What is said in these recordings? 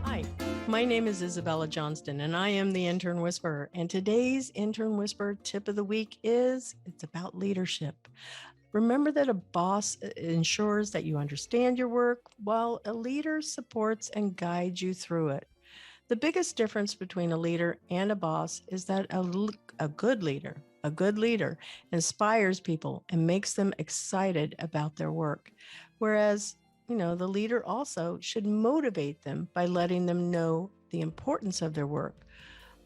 Hi, my name is Isabella Johnston, and I am the Intern Whisperer. And today's Intern Whisperer tip of the week it's about leadership. Remember that a boss ensures that you understand your work, while a leader supports and guides you through it. The biggest difference between a leader and a boss is that a good leader inspires people and makes them excited about their work. Whereas, the leader also should motivate them by letting them know the importance of their work.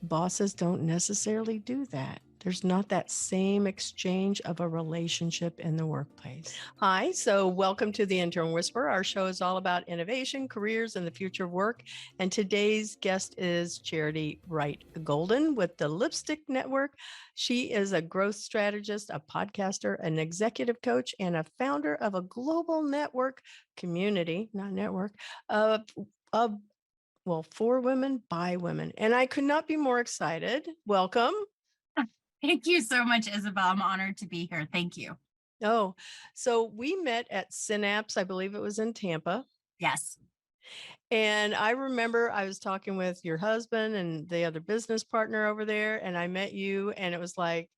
Bosses don't necessarily do that. There's not that same exchange of a relationship in the workplace. Hi, so welcome to the Intern Whisperer. Our show is all about innovation, careers, and the future of work. And today's guest is Charity Wright Golden with the Lipstick Network. She is a growth strategist, a podcaster, an executive coach, and a founder of a global network community, not network, for women, by women. And I could not be more excited. Welcome. Thank you so much, Isabel. I'm honored to be here. Thank you. Oh, so we met at Synapse, I believe it was in Tampa. Yes. And I remember I was talking with your husband and the other business partner over there, and I met you, and it was like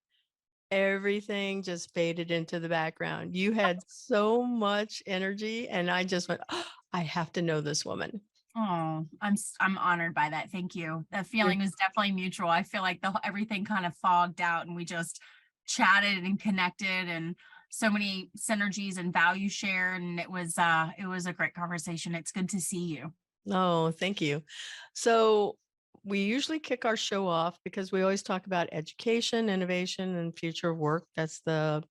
everything just faded into the background. You had so much energy, and I just went, oh, I have to know this woman. Oh, I'm honored by that. Thank you. The feeling was definitely mutual. I feel like everything kind of fogged out and we just chatted and connected and so many synergies and value share. And it was a great conversation. It's good to see you. Oh, thank you. So we usually kick our show off because we always talk about education, innovation, and future of work. That's the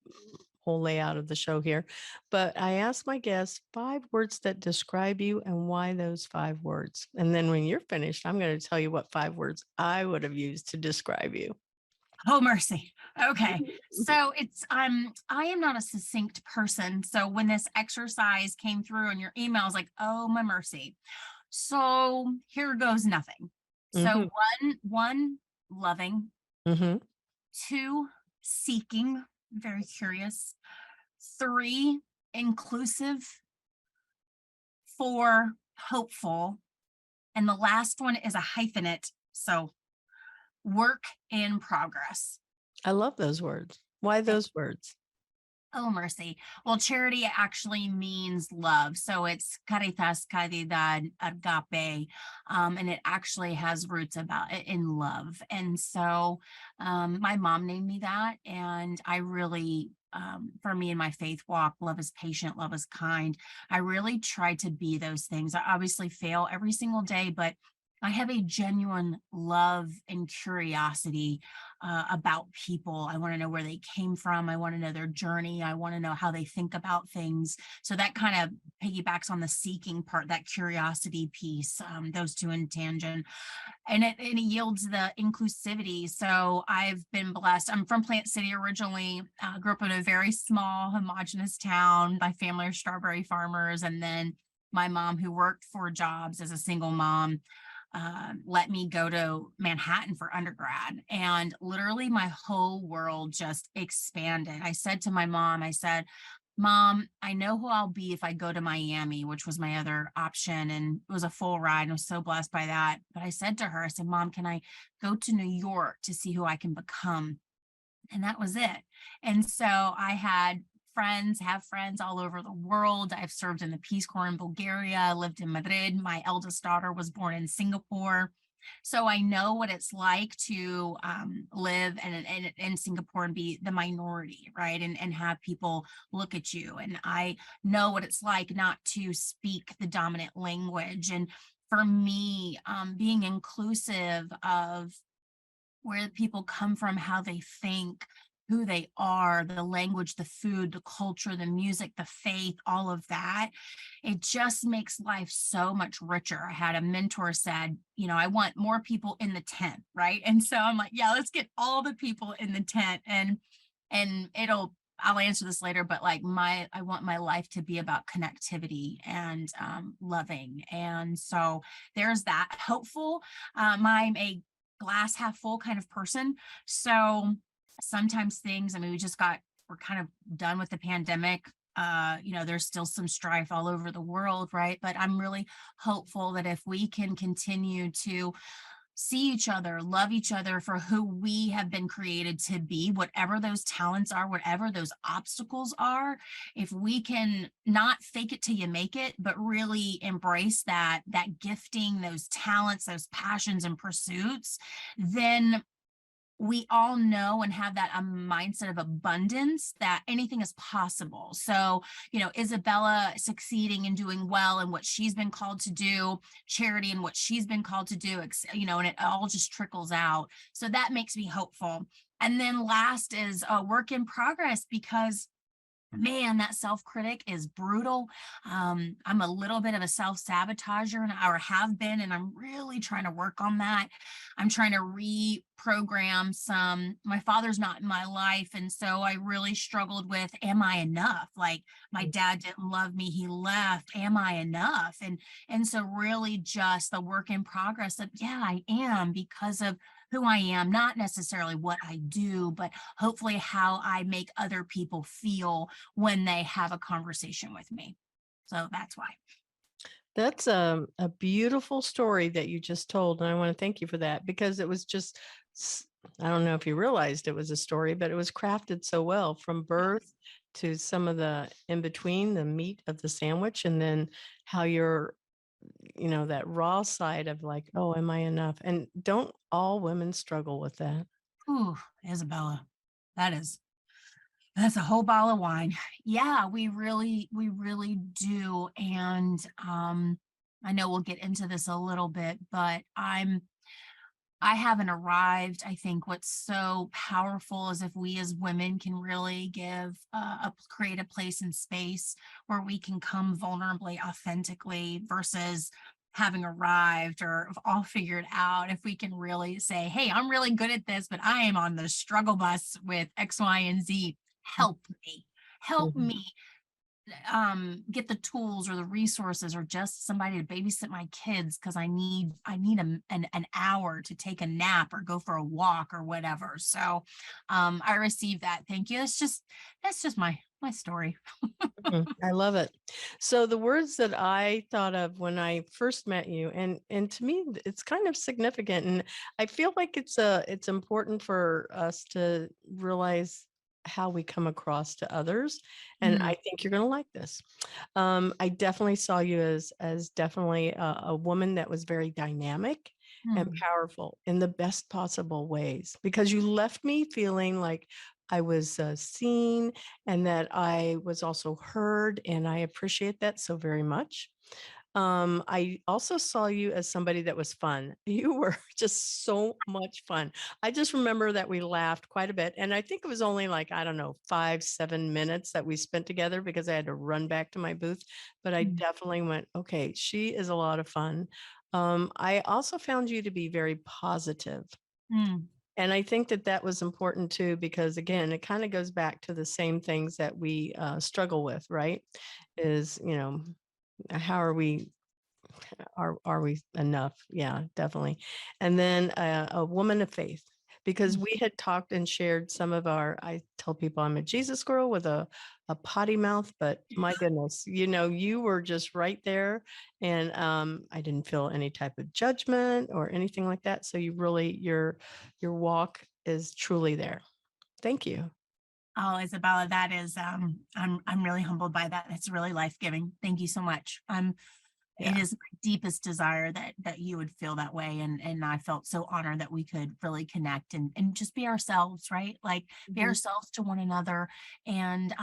whole layout of the show here. But I ask my guests 5 words that describe you and why those 5 words. And then when you're finished, I'm going to tell you what 5 words I would have used to describe you. Oh, mercy. Okay. So I am not a succinct person. So when this exercise came through in your email, I was like, oh, my mercy. So here goes nothing. So one, loving. 2, seeking, very curious. 3, inclusive. 4, hopeful. And the last one is a hyphenate. So work in progress. I love those words. Why those words? Oh, mercy. Well, charity actually means love. So it's caritas, caridad, agape. And it actually has roots in love. And so my mom named me that. And I really, for me in my faith walk, love is patient, love is kind. I really try to be those things. I obviously fail every single day, but I have a genuine love and curiosity about people. I want to know where they came from. I want to know their journey. I want to know how they think about things. So that kind of piggybacks on the seeking part, that curiosity piece, those two in tangent. And it yields the inclusivity. So I've been blessed. I'm from Plant City originally, grew up in a very small, homogenous town. My family are strawberry farmers. And then my mom, who worked 4 jobs as a single mom, let me go to Manhattan for undergrad. And literally my whole world just expanded. I said to my mom, Mom, I know who I'll be if I go to Miami, which was my other option. And it was a full ride. And I was so blessed by that. But I said to her, Mom, can I go to New York to see who I can become? And that was it. And so I have friends all over the world. I've served in the Peace Corps in Bulgaria, lived in Madrid. My eldest daughter was born in Singapore. So I know what it's like to live in Singapore and be the minority, right? And have people look at you. And I know what it's like not to speak the dominant language. And for me, being inclusive of where people come from, how they think, who they are, the language, the food, the culture, the music, the faith, all of that. It just makes life so much richer. I had a mentor said, I want more people in the tent, right? And so I'm like, yeah, let's get all the people in the tent. And I'll answer this later, but I want my life to be about connectivity and loving. And so there's that. Hopeful. I'm a glass half full kind of person. So sometimes things, I mean, we're kind of done with the pandemic. There's still some strife all over the world, right? But I'm really hopeful that if we can continue to see each other, love each other for who we have been created to be, whatever those talents are, whatever those obstacles are, if we can not fake it till you make it, but really embrace that gifting, those talents, those passions and pursuits, then we all know and have that mindset of abundance that anything is possible. So, Isabella succeeding and doing well in what she's been called to do, Charity and what she's been called to do, and it all just trickles out. So that makes me hopeful. And then last is a work in progress, because man, that self-critic is brutal. I'm a little bit of a self-sabotager, or have been, and I'm really trying to work on that. I'm trying to reprogram my father's not in my life, and so I really struggled with, am I enough? Like, my dad didn't love me, he left. Am I enough? And so really just the work in progress of, yeah, I am, because of who I am, not necessarily what I do, but hopefully how I make other people feel when they have a conversation with me. So that's why. That's a beautiful story that you just told. And I want to thank you for that, because it was just, I don't know if you realized it was a story, but it was crafted so well, from birth to some of the in between, the meat of the sandwich, and then how you're, that raw side of like, oh, am I enough? And don't all women struggle with that? Ooh, Isabella, that's a whole bottle of wine. Yeah, we really do. And I know we'll get into this a little bit, but I haven't arrived. I think what's so powerful is if we as women can really create a place and space where we can come vulnerably, authentically, versus having arrived or all figured out. If we can really say, hey, I'm really good at this, but I am on the struggle bus with X, Y, and Z. Help Mhm. me get the tools or the resources, or just somebody to babysit my kids, because I need an hour to take a nap or go for a walk or whatever. So I received that. Thank you. That's just my story. I love it. So the words that I thought of when I first met you, and to me, it's kind of significant, and I feel like it's important for us to realize how we come across to others. And Mm, I think you're going to like this. I definitely saw you as definitely a woman that was very dynamic and mm, powerful in the best possible ways, because you left me feeling like I was seen, and that I was also heard. And I appreciate that so very much. I also saw you as somebody that was fun. You were just so much fun. I just remember that we laughed quite a bit. And I think it was only like, I don't know, 5, 7 minutes that we spent together, because I had to run back to my booth. But I mm, definitely went, okay, she is a lot of fun. I also found you to be very positive. mm, And I think that that was important too, because again, it kind of goes back to the same things that we struggle with, right? Is, how are we enough? Yeah, definitely. And then a woman of faith, because mm. we had talked and shared some of I tell people I'm a Jesus girl with a potty mouth, but my goodness, you were just right there. And I didn't feel any type of judgment or anything like that. So you really, your walk is truly there. Thank you. Oh, Isabella, that is I'm really humbled by that. That's really life-giving. Thank you so much. It Yeah. is my deepest desire that you would feel that way, and I felt so honored that we could really connect and just be ourselves, right? Like, be Mhm. ourselves to one another, and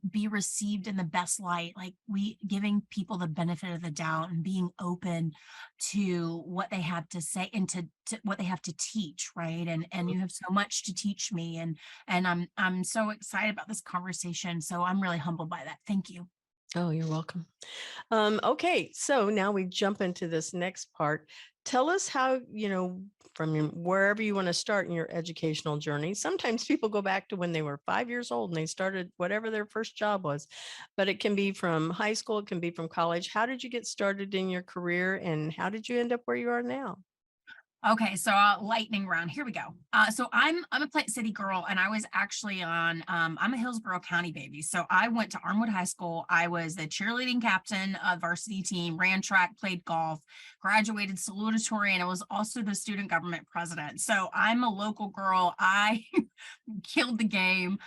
be received in the best light, like we giving people the benefit of the doubt and being open to what they have to say, and to what they have to teach, right? And you have so much to teach me, and I'm so excited about this conversation, so I'm really humbled by that. Thank you. Oh, you're welcome. Okay, so now we jump into this next part. Tell us how, from wherever you want to start in your educational journey. Sometimes people go back to when they were 5 years old and they started whatever their first job was, but it can be from high school, it can be from college. How did you get started in your career, and how did you end up where you are now? Okay, so lightning round. Here we go. So I'm a Plant City girl, and I was actually on. I'm a Hillsborough County baby, so I went to Armwood High School. I was the cheerleading captain of varsity team, ran track, played golf, graduated salutatorian, and I was also the student government president. So I'm a local girl. I killed the game.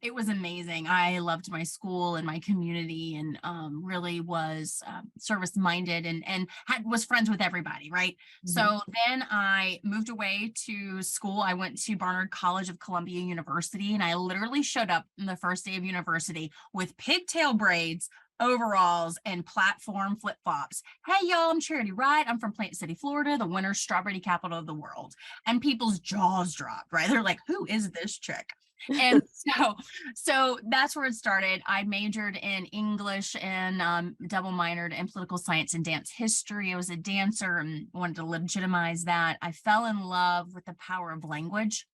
It was amazing. I loved my school and my community, and really was service minded, and was friends with everybody. Right. So then I moved away to school. I went to Barnard College of Columbia University, and I literally showed up on the first day of university with pigtail braids, overalls, and platform flip-flops. Hey, y'all, I'm Charity Wright. I'm from Plant City, Florida, the winter strawberry capital of the world. And people's jaws dropped, right? They're like, who is this chick? And so that's where it started. I majored in English and double minored in political science and dance history. I was a dancer and wanted to legitimize that. I fell in love with the power of language.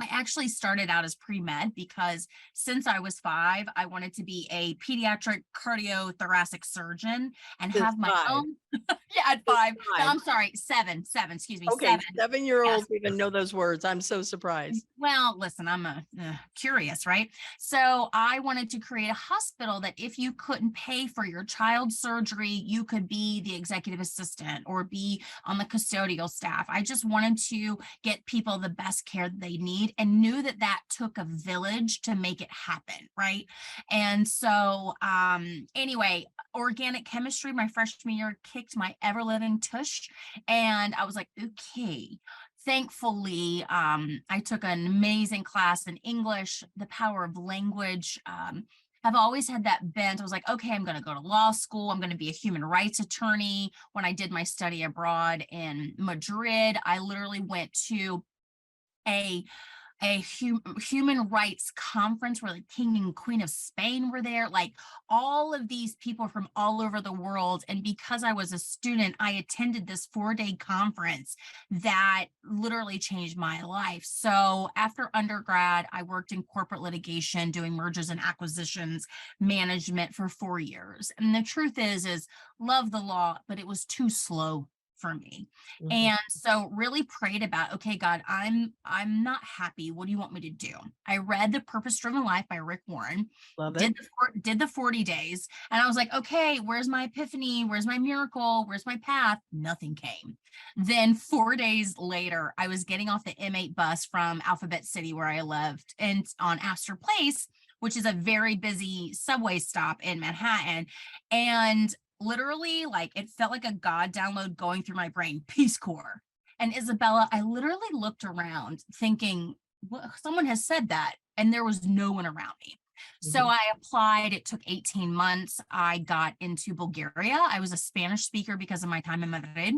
I actually started out as pre-med because since I was 5, I wanted to be a pediatric cardiothoracic surgeon and Just have my 5. own. Yeah, at 5. No, 5. I'm sorry, 7, excuse me, Okay, 7. 7-year-olds Yes. even know those words. I'm so surprised. Well, listen, I'm curious, right? So I wanted to create a hospital that if you couldn't pay for your child's surgery, you could be the executive assistant or be on the custodial staff. I just wanted to get people the best care that they need, and knew that that took a village to make it happen, right? And so anyway, organic chemistry, my freshman year, kicked my ever-living tush, and I was like, okay. Thankfully, I took an amazing class in English, the power of language. I've always had that bent. I was like, okay, I'm going to go to law school. I'm going to be a human rights attorney. When I did my study abroad in Madrid, I literally went to a human rights conference where the king and queen of Spain were there, like all of these people from all over the world. And because I was a student, I attended this 4-day conference that literally changed my life. So after undergrad, I worked in corporate litigation, doing mergers and acquisitions management for 4 years. And the truth is love the law, but it was too slow for me. And so really prayed about, okay, God, I'm not happy. What do you want me to do? I read The Purpose Driven Life by Rick Warren, Love it. did the 40 days. And I was like, okay, where's my epiphany? Where's my miracle? Where's my path? Nothing came. Then 4 days later, I was getting off the M8 bus from Alphabet City where I lived, and on Astor Place, which is a very busy subway stop in Manhattan. And literally, like, it felt like a God download going through my brain, Peace Corps. And Isabella, I literally looked around thinking, well, someone has said that, and there was no one around me. So I applied. It took 18 months. I got into Bulgaria. I was a Spanish speaker because of my time in Madrid,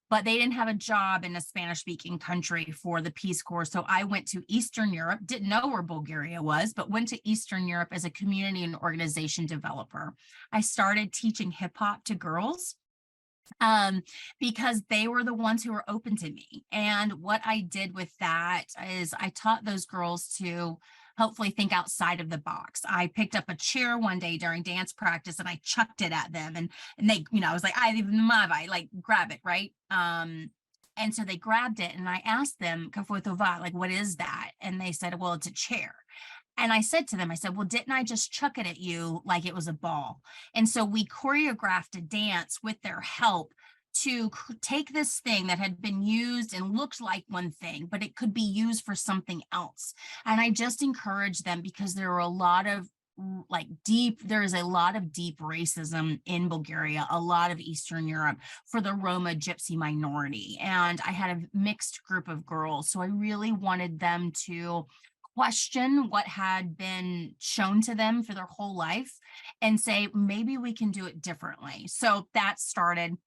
but they didn't have a job in a Spanish speaking country for the Peace Corps. So I went to Eastern Europe, didn't know where Bulgaria was, but went to Eastern Europe as a community and organization developer. I started teaching hip hop to girls because they were the ones who were open to me. And what I did with that is I taught those girls to hopefully think outside of the box. I picked up a chair one day during dance practice and I chucked it at them, and they, I was like, I like grab it, right? And so they grabbed it, and I asked them, like, what is that? And they said, well, it's a chair. And I said to them, well, didn't I just chuck it at you like it was a ball? And so we choreographed a dance with their help to take this thing that had been used and looked like one thing, but it could be used for something else. And I just encouraged them because there is a lot of deep racism in Bulgaria, a lot of Eastern Europe for the Roma Gypsy minority. And I had a mixed group of girls. So I really wanted them to question what had been shown to them for their whole life and say, maybe we can do it differently. So that started.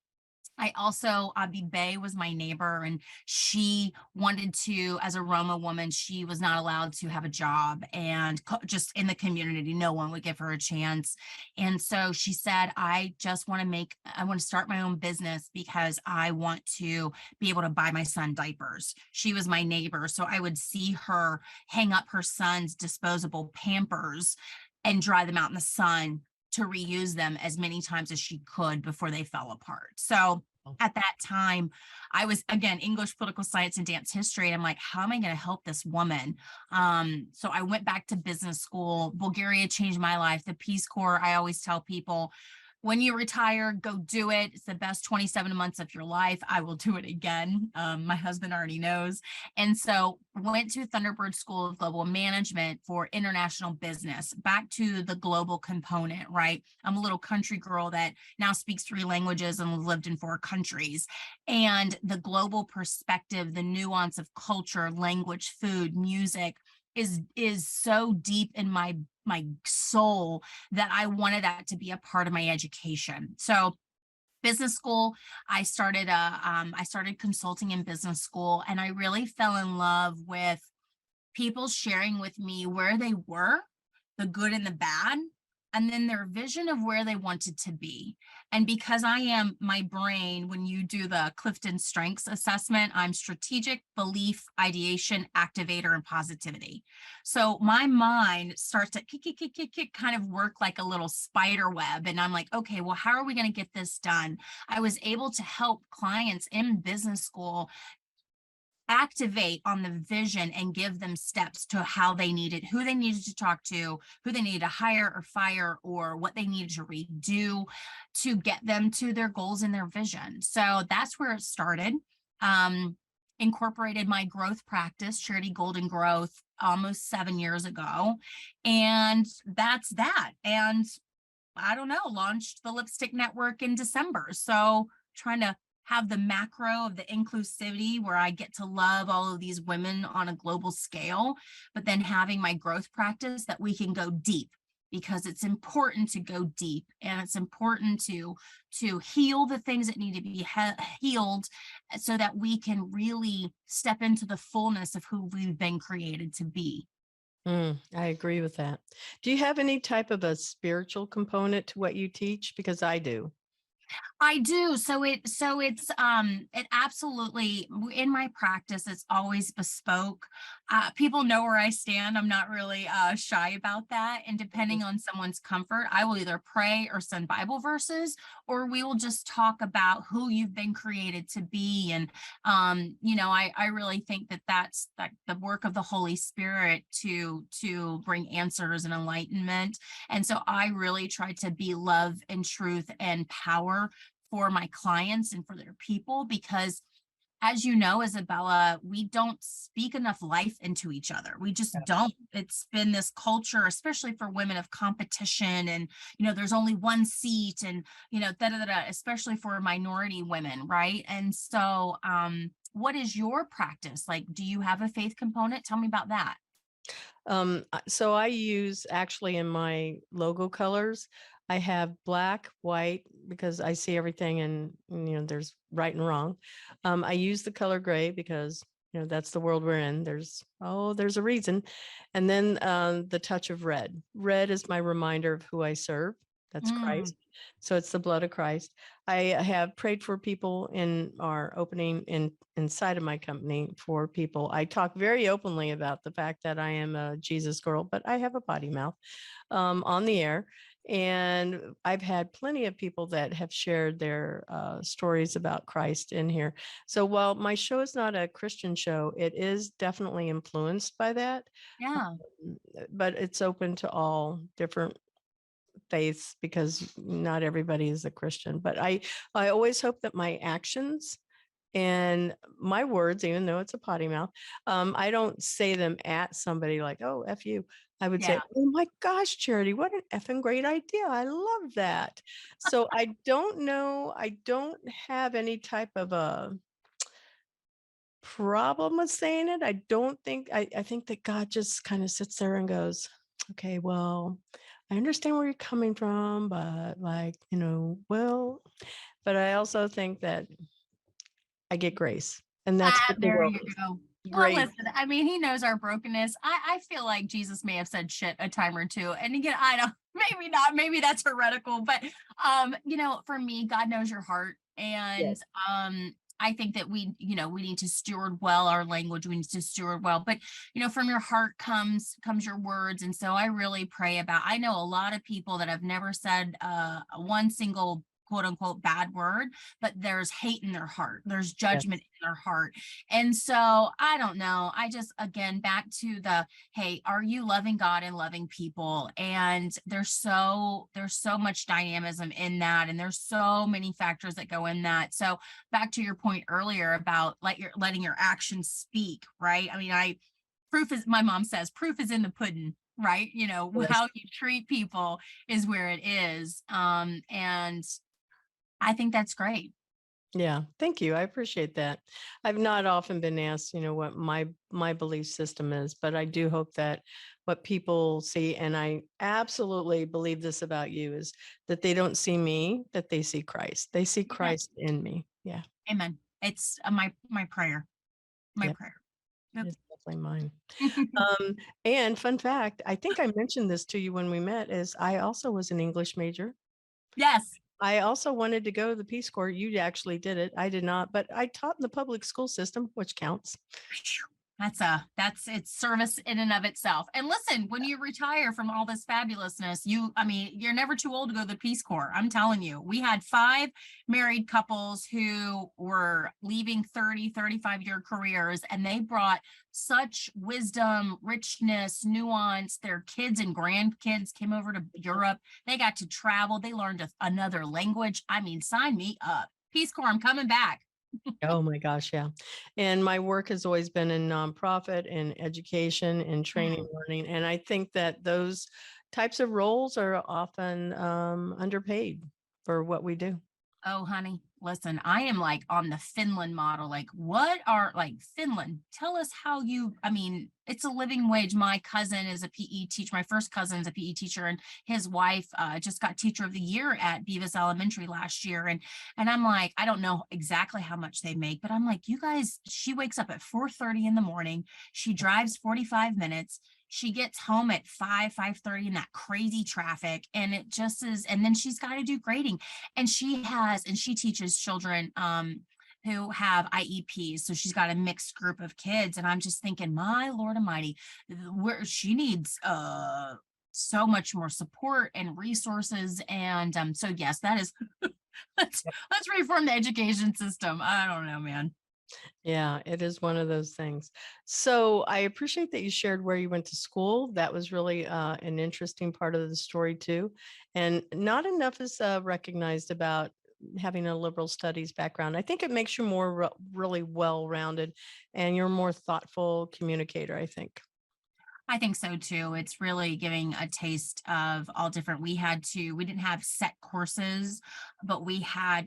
I also, Abi Bay was my neighbor, and she wanted to, as a Roma woman, she was not allowed to have a job, and just in the community, no one would give her a chance. And so she said, I want to start my own business because I want to be able to buy my son diapers. She was my neighbor. So I would see her hang up her son's disposable Pampers and dry them out in the sun to reuse them as many times as she could before they fell apart. So at that time, I was, again, English, political science, and dance history. And I'm like, how am I going to help this woman? So I went back to business school. Bulgaria changed my life. The Peace Corps, I always tell people, when you retire, go do it. It's the best 27 months of your life. I will do it again. My husband already knows. And so went to Thunderbird School of Global Management for international business, back to the global component, right? I'm a little country girl that now speaks 3 languages and lived in 4 countries. And the global perspective, the nuance of culture, language, food, music is so deep in my soul that I wanted that to be a part of my education. So business school, I started consulting in business school, and I really fell in love with people sharing with me where they were, the good and the bad, and then their vision of where they wanted to be. And because I am, my brain, when you do the Clifton Strengths Assessment, I'm strategic, belief, ideation, activator, and positivity. So my mind starts to kind of work like a little spider web. And I'm like, okay, well, how are we going to get this done? I was able to help clients in business school activate on the vision and give them steps to how they needed, who they needed to talk to, who they needed to hire or fire, or what they needed to redo to get them to their goals and their vision. So that's where it started. Incorporated my growth practice, Charity Golden Growth, almost 7 years ago. And that's that. And I don't know, launched the Lipstick Network in December. So trying to have the macro of the inclusivity where I get to love all of these women on a global scale, but then having my growth practice that we can go deep, because it's important to go deep, and it's important to heal the things that need to be healed so that we can really step into the fullness of who we've been created to be. I agree with that. Do you have any type of a spiritual component to what you teach? Because I do. I do. So it's it absolutely, in my practice, it's always bespoke. People know where I stand. I'm not really shy about that. And depending on someone's comfort, I will either pray or send Bible verses, or we will just talk about who you've been created to be. And I really think that that's the work of the Holy Spirit to bring answers and enlightenment. And so I really try to be love and truth and power for my clients and for their people, because as you know, Isabella, we don't speak enough life into each other. We just don't. It's been this culture, especially for women, of competition, and there's only one seat, and especially for minority women, right? And so what is your practice like? Do you have a faith component? Tell me about that. So I use, actually, in my logo colors, I have black, white, because I see everything, and there's right and wrong. I use the color gray because that's the world we're in. There's a reason. And then the touch of red. Red is my reminder of who I serve. That's Christ. So it's the blood of Christ. I have prayed for people in our opening inside of my company, for people. I talk very openly about the fact that I am a Jesus girl, but I have a potty mouth on the air. And I've had plenty of people that have shared their stories about Christ in here. So while my show is not a Christian show, it is definitely influenced by that. Yeah. But it's open to all different faiths, because not everybody is a Christian. But I always hope that my actions and my words, even though it's a potty mouth, I don't say them at somebody like, oh, F you. I would say, oh my gosh, Charity, what an effing great idea. I love that. So I don't know. I don't have any type of a problem with saying it. I don't think, I think that God just kind of sits there and goes, okay, well, I understand where you're coming from, but but I also think that I get grace, and that's what the There world you is. go. Well, Grace. listen, I mean, he knows our brokenness. I feel like Jesus may have said shit a time or two. And again, I don't, maybe not, maybe that's heretical, but for me, God knows your heart. And Yes. I think that we need to steward well our language. We need to steward well, but from your heart comes your words. And so I really pray about, I know a lot of people that have never said one single quote unquote bad word, but there's hate in their heart. There's Yes. judgment in their heart. And so I don't know. I just, again, back to the, hey, are you loving God and loving people? And there's so much dynamism in that. And there's so many factors that go in that. So back to your point earlier about letting your actions speak, right? I mean, proof is, my mom says, proof is in the pudding, right? Yes. How you treat people is where it is. And I think that's great. Yeah, thank you. I appreciate that. I've not often been asked, what my belief system is, but I do hope that what people see, and I absolutely believe this about you, is that they don't see me, that they see Christ. They see Amen. Christ in me. Yeah, Amen. It's my prayer. My yeah, prayer. Yep. it's definitely mine. And fun fact, I think I mentioned this to you when we met, is I also was an English major. Yes. I also wanted to go to the Peace Corps. You actually did it. I did not, but I taught in the public school system, which counts. That's it's service in and of itself. And listen, when you retire from all this fabulousness, you're never too old to go to the Peace Corps. I'm telling you, we had 5 married couples who were leaving 35-year careers, and they brought such wisdom, richness, nuance. Their kids and grandkids came over to Europe. They got to travel. They learned another language. I mean, sign me up. Peace Corps, I'm coming back. Oh my gosh, yeah. And my work has always been in nonprofit and education and training, Mm. learning. And I think that those types of roles are often underpaid for what we do. Oh, honey, listen, I am like on the Finland model. Like, what are like Finland? Tell us how I mean, it's a living wage. My cousin is a PE teacher. My first cousin is a PE teacher, and his wife just got Teacher of the Year at Beavis Elementary last year. And I'm like, I don't know exactly how much they make, but I'm like, you guys, she wakes up at 4:30 in the morning. She drives 45 minutes. She gets home at 5:30 in that crazy traffic. And it just is, and then she's got to do grading. And she teaches children who have IEPs. So she's got a mixed group of kids. And I'm just thinking, my Lord Almighty, where she needs so much more support and resources. And so yes, that is let's reform the education system. I don't know, man. Yeah, it is one of those things. So I appreciate that you shared where you went to school. That was really an interesting part of the story too. And not enough is recognized about having a liberal studies background. I think it makes you more really well-rounded, and you're a more thoughtful communicator, I think. I think so too. It's really giving a taste of all different. We didn't have set courses, but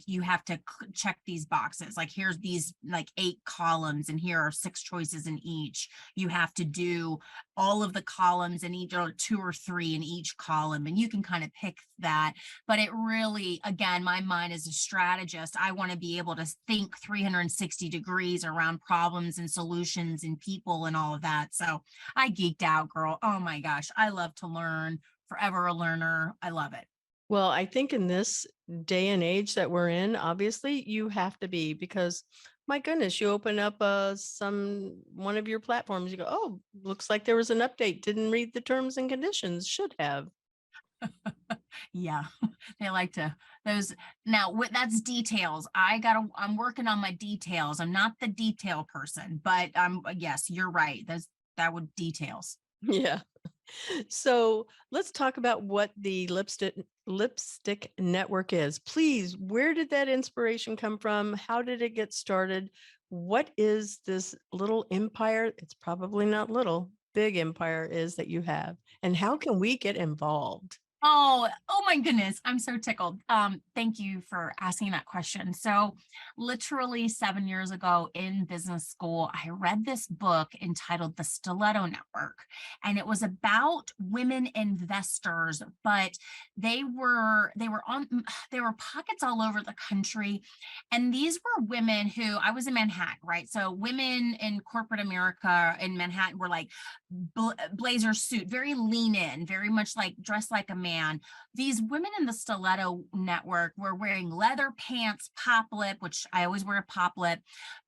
you have to check these boxes. Like here's these like 8 columns, and here are 6 choices in each. You have to do all of the columns in each, or 2 or 3 in each column, and you can kind of pick that. But it really, again, my mind as a strategist, I want to be able to think 360 degrees around problems and solutions and people and all of that. So I geeked out, girl. Oh my gosh. I love to learn. Forever a learner. I love it. Well, I think in this day and age that we're in, obviously you have to be, because my goodness, you open up one of your platforms, you go, oh, looks like there was an update. Didn't read the terms and conditions. Should have. Yeah. They like to those now that's details. I'm working on my details. I'm not the detail person, but yes, you're right. That would details. Yeah. So let's talk about what the lipstick network is. Please, where did that inspiration come from? How did it get started? What is this little empire? It's probably not little, big empire is that you have. And how can we get involved? Oh my goodness. I'm so tickled. Thank you for asking that question. So literally 7 years ago in business school, I read this book entitled The Stiletto Network, and it was about women investors, but they were pockets all over the country. And these were women who, I was in Manhattan, right? So women in corporate America in Manhattan were like blazer suit, very lean in, very much like dressed like a man. These women in the Stiletto network were wearing leather pants, pop lip, which I always wear a pop lip,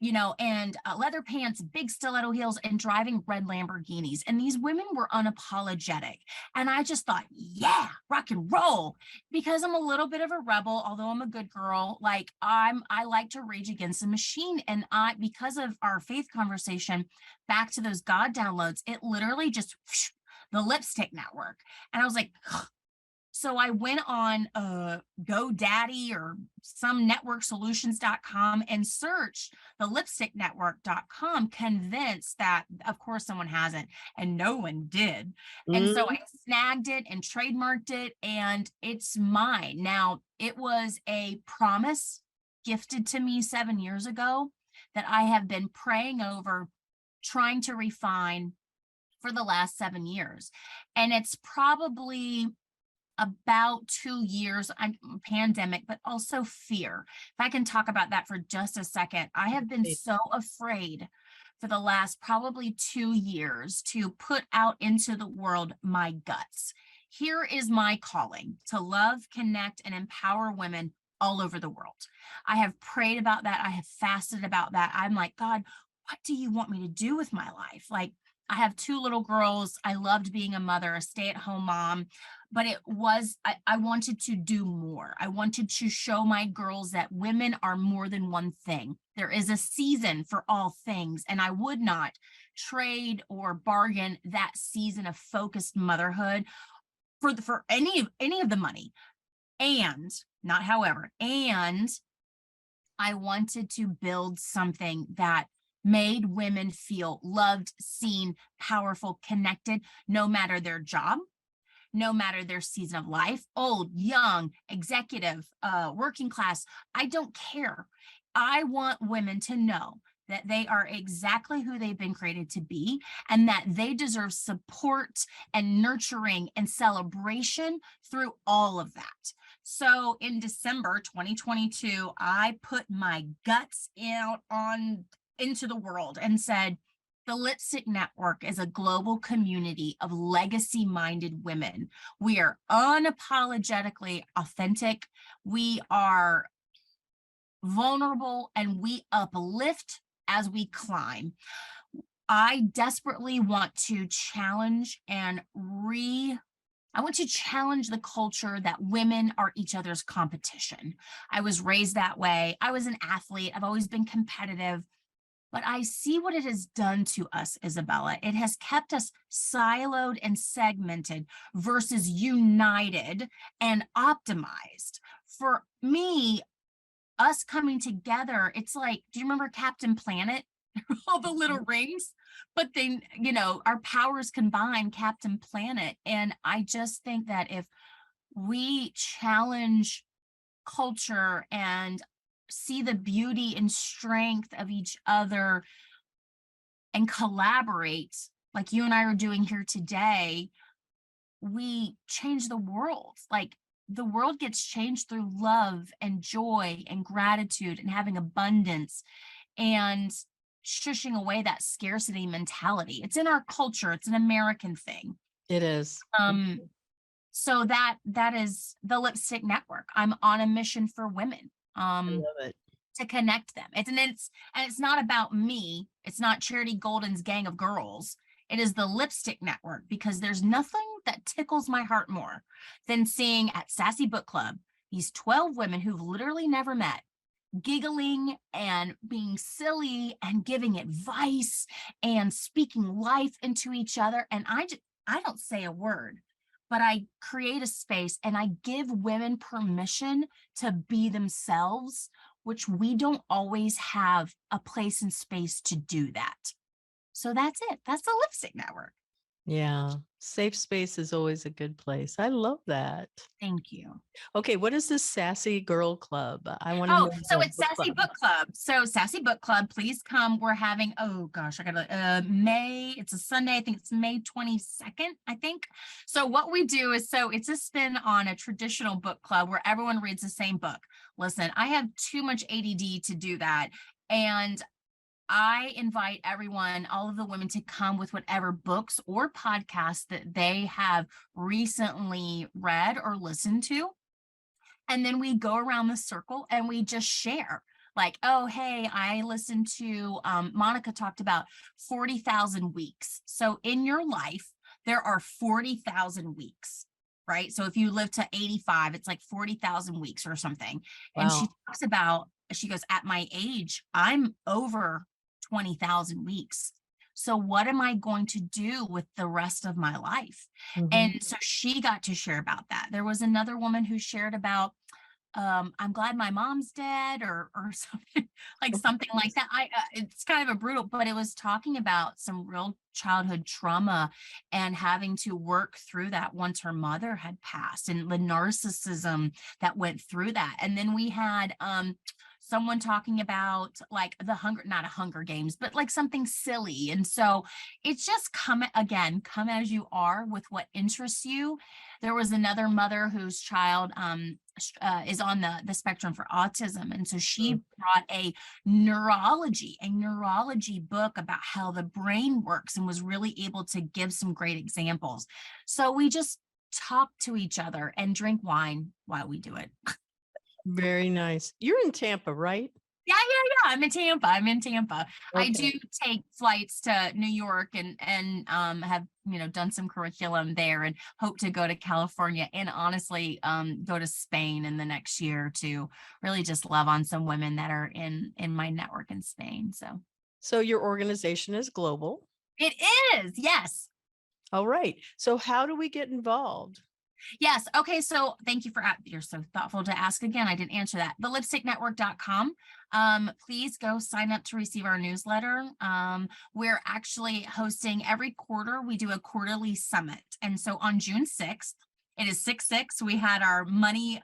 and leather pants, big stiletto heels, and driving red Lamborghinis. And these women were unapologetic. And I just thought, yeah, rock and roll, because I'm a little bit of a rebel, although I'm a good girl. Like I like to rage against the machine. And because of our faith conversation, back to those God downloads, it literally just the lipstick network. And I was like, so I went on GoDaddy or some networksolutions.com and searched the lipsticknetwork.com, convinced that, of course, someone hasn't, and no one did. And so I snagged it and trademarked it, and it's mine. Now, it was a promise gifted to me 7 years ago that I have been praying over, trying to refine for the last 7 years. And it's probably about 2 years, pandemic, but also fear. If I can talk about that for just a second, I have been so afraid for the last probably 2 years to put out into the world my guts. Here is my calling: to love, connect, and empower women all over the world. I have prayed about that. I have fasted about that. I'm like, God, what do you want me to do with my life? Like, I have 2 little girls. I loved being a mother, a stay-at-home mom, but I wanted to do more. I wanted to show my girls that women are more than one thing. There is a season for all things, and I would not trade or bargain that season of focused motherhood for any of the money. And not however, and I wanted to build something that made women feel loved, seen, powerful, connected, no matter their job, no matter their season of life, old, young, executive, working class. I don't care. I want women to know that they are exactly who they've been created to be, and that they deserve support and nurturing and celebration through all of that. So in December 2022, I put my guts out into the world and said, the Lipstick Network is a global community of legacy-minded women. We are unapologetically authentic. We are vulnerable, and we uplift as we climb. I desperately want to challenge the culture that women are each other's competition. I was raised that way. I was an athlete. I've always been competitive. But I see what it has done to us, Isabella. It has kept us siloed and segmented versus united and optimized. For me, us coming together, it's like, do you remember Captain Planet? All the little rings, but then, our powers combine, Captain Planet. And I just think that if we challenge culture and see the beauty and strength of each other and collaborate like you and I are doing here today, we change the world. Like, the world gets changed through love and joy and gratitude and having abundance and shushing away that scarcity mentality. It's in our culture. It's an American thing. It is. So that is the Lipstick Network. I'm on a mission for women. I love it. To connect them. It's not about me. It's not Charity Golden's gang of girls. It is the Lipstick Network, because there's nothing that tickles my heart more than seeing at Sassy Book Club these 12 women who've literally never met, giggling and being silly and giving advice and speaking life into each other. And I don't say a word, but I create a space and I give women permission to be themselves, which we don't always have a place and space to do that. So that's it. That's the Lipstick Network. Yeah. Safe space is always a good place. I love that. Thank you. Okay. What is this Sassy Girl Club? I want to know. So it's Sassy Book Club. So Sassy Book Club, please come. We're having, May, it's a Sunday. I think it's May 22nd, I think. So what we do is, it's a spin on a traditional book club where everyone reads the same book. Listen, I have too much ADD to do that. And I invite everyone, all of the women, to come with whatever books or podcasts that they have recently read or listened to. And then we go around the circle and we just share. Like, oh, hey, I listened to Monica talked about 40,000 weeks. So in your life, there are 40,000 weeks, right? So if you live to 85, it's like 40,000 weeks or something. And she Wow. talks about, she goes, at my age, I'm over 20,000 weeks. So what am I going to do with the rest of my life? Mhm. And so she got to share about that. There was another woman who shared about, I'm glad my mom's dead, or something like something like that. It's kind of a brutal, but it was talking about some real childhood trauma and having to work through that once her mother had passed, and the narcissism that went through that. And then we had someone talking about like the hunger, not a Hunger Games, but like something silly. And so it's just come as you are with what interests you. There was another mother whose child is on the spectrum for autism. And so she brought a neurology book about how the brain works, and was really able to give some great examples. So we just talk to each other and drink wine while we do it. Very nice. You're in Tampa, right? Yeah. I'm in Tampa. I do Okay. take flights to New York and have, done some curriculum there, and hope to go to California, and honestly go to Spain in the next year to really just love on some women that are in my network in Spain. So So your organization is global. it is, yes. All right. So how do we get involved? Yes. Okay. So thank you you're so thoughtful to ask again. I didn't answer that. thelipsticknetwork.com. Please go sign up to receive our newsletter. We're actually hosting every quarter. We do a quarterly summit. And so on June 6th, it is 6/6. We had our money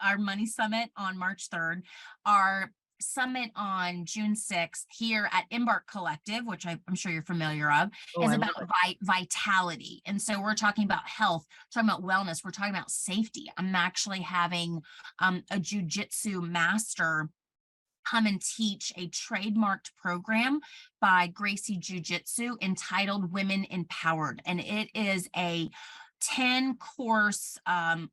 summit on March 3rd. Our summit on June 6th here at Embark Collective, which I'm sure you're familiar of, Oh, is I love about it. vitality. And so we're talking about health, talking about wellness, we're talking about safety. I'm actually having a jujitsu master come and teach a trademarked program by Gracie Jiu-Jitsu entitled Women Empowered. And it is a 10-course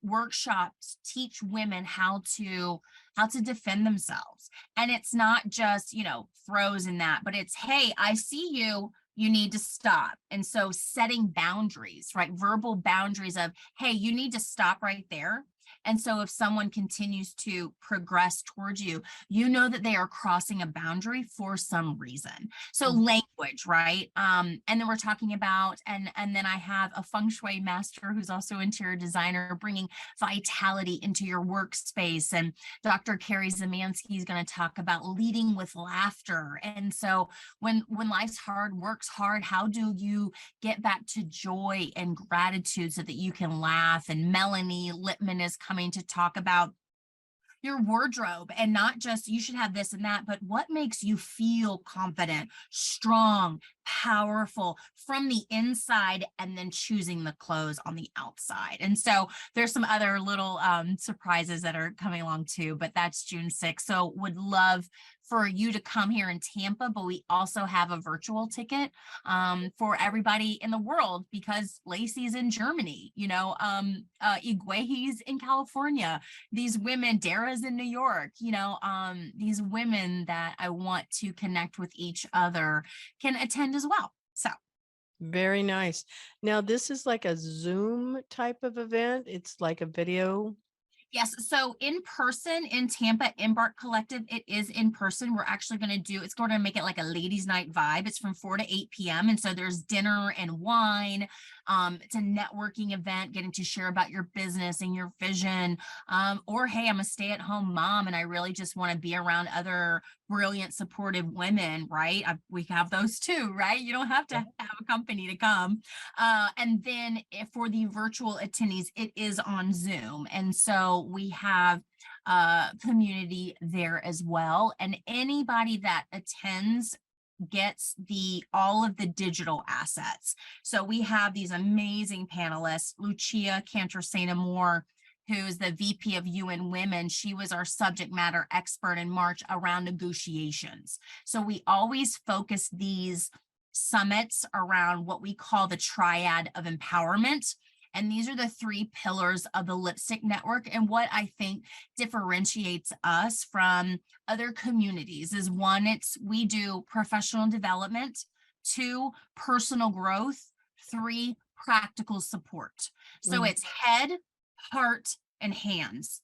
workshop to teach women how to defend themselves. And it's not just, throws in that, but it's, hey, I see you, you need to stop. And so setting boundaries, right? Verbal boundaries of, hey, you need to stop right there. And so if someone continues to progress towards you, you know that they are crossing a boundary for some reason. So Mhm. language, right? And then we're talking about, and then I have a feng shui master who's also interior designer, bringing vitality into your workspace. And Dr. Carrie Zamansky is going to talk about leading with laughter. And so when life's hard, work's hard, how do you get back to joy and gratitude so that you can laugh? And Melanie Littman is coming to talk about your wardrobe, and not just you should have this and that, but what makes you feel confident, strong, powerful from the inside, and then choosing the clothes on the outside. And so there's some other little surprises that are coming along too, but that's June 6th. So would love for you to come here in Tampa, but we also have a virtual ticket for everybody in the world, because Lacey's in Germany, Iguehi's in California, these women, Dara's in New York, these women that I want to connect with each other can attend as well. So Very nice. Now, this is like a Zoom type of event. It's like a video. yes. So in person in Tampa, Embark Collective, it is in person. We're actually going to it's going to make it like a ladies' night vibe. It's from 4 to 8 p.m. And so there's dinner and wine. It's a networking event, getting to share about your business and your vision. Or, hey, I'm a stay-at-home mom and I really just want to be around other brilliant, supportive women, right? We have those too, right? You don't have to have a company to come. And then for the virtual attendees, it is on Zoom. And so we have community there as well. And anybody that attends gets all of the digital assets. So we have these amazing panelists, Lucia Cantor Moore, who's the VP of UN Women, she was our subject matter expert in March around negotiations. So we always focus these summits around what we call the triad of empowerment. And these are the 3 pillars of the Lipstick Network. And what I think differentiates us from other communities is 1, we do professional development, 2, personal growth, 3, practical support. So it's head, heart, and hands,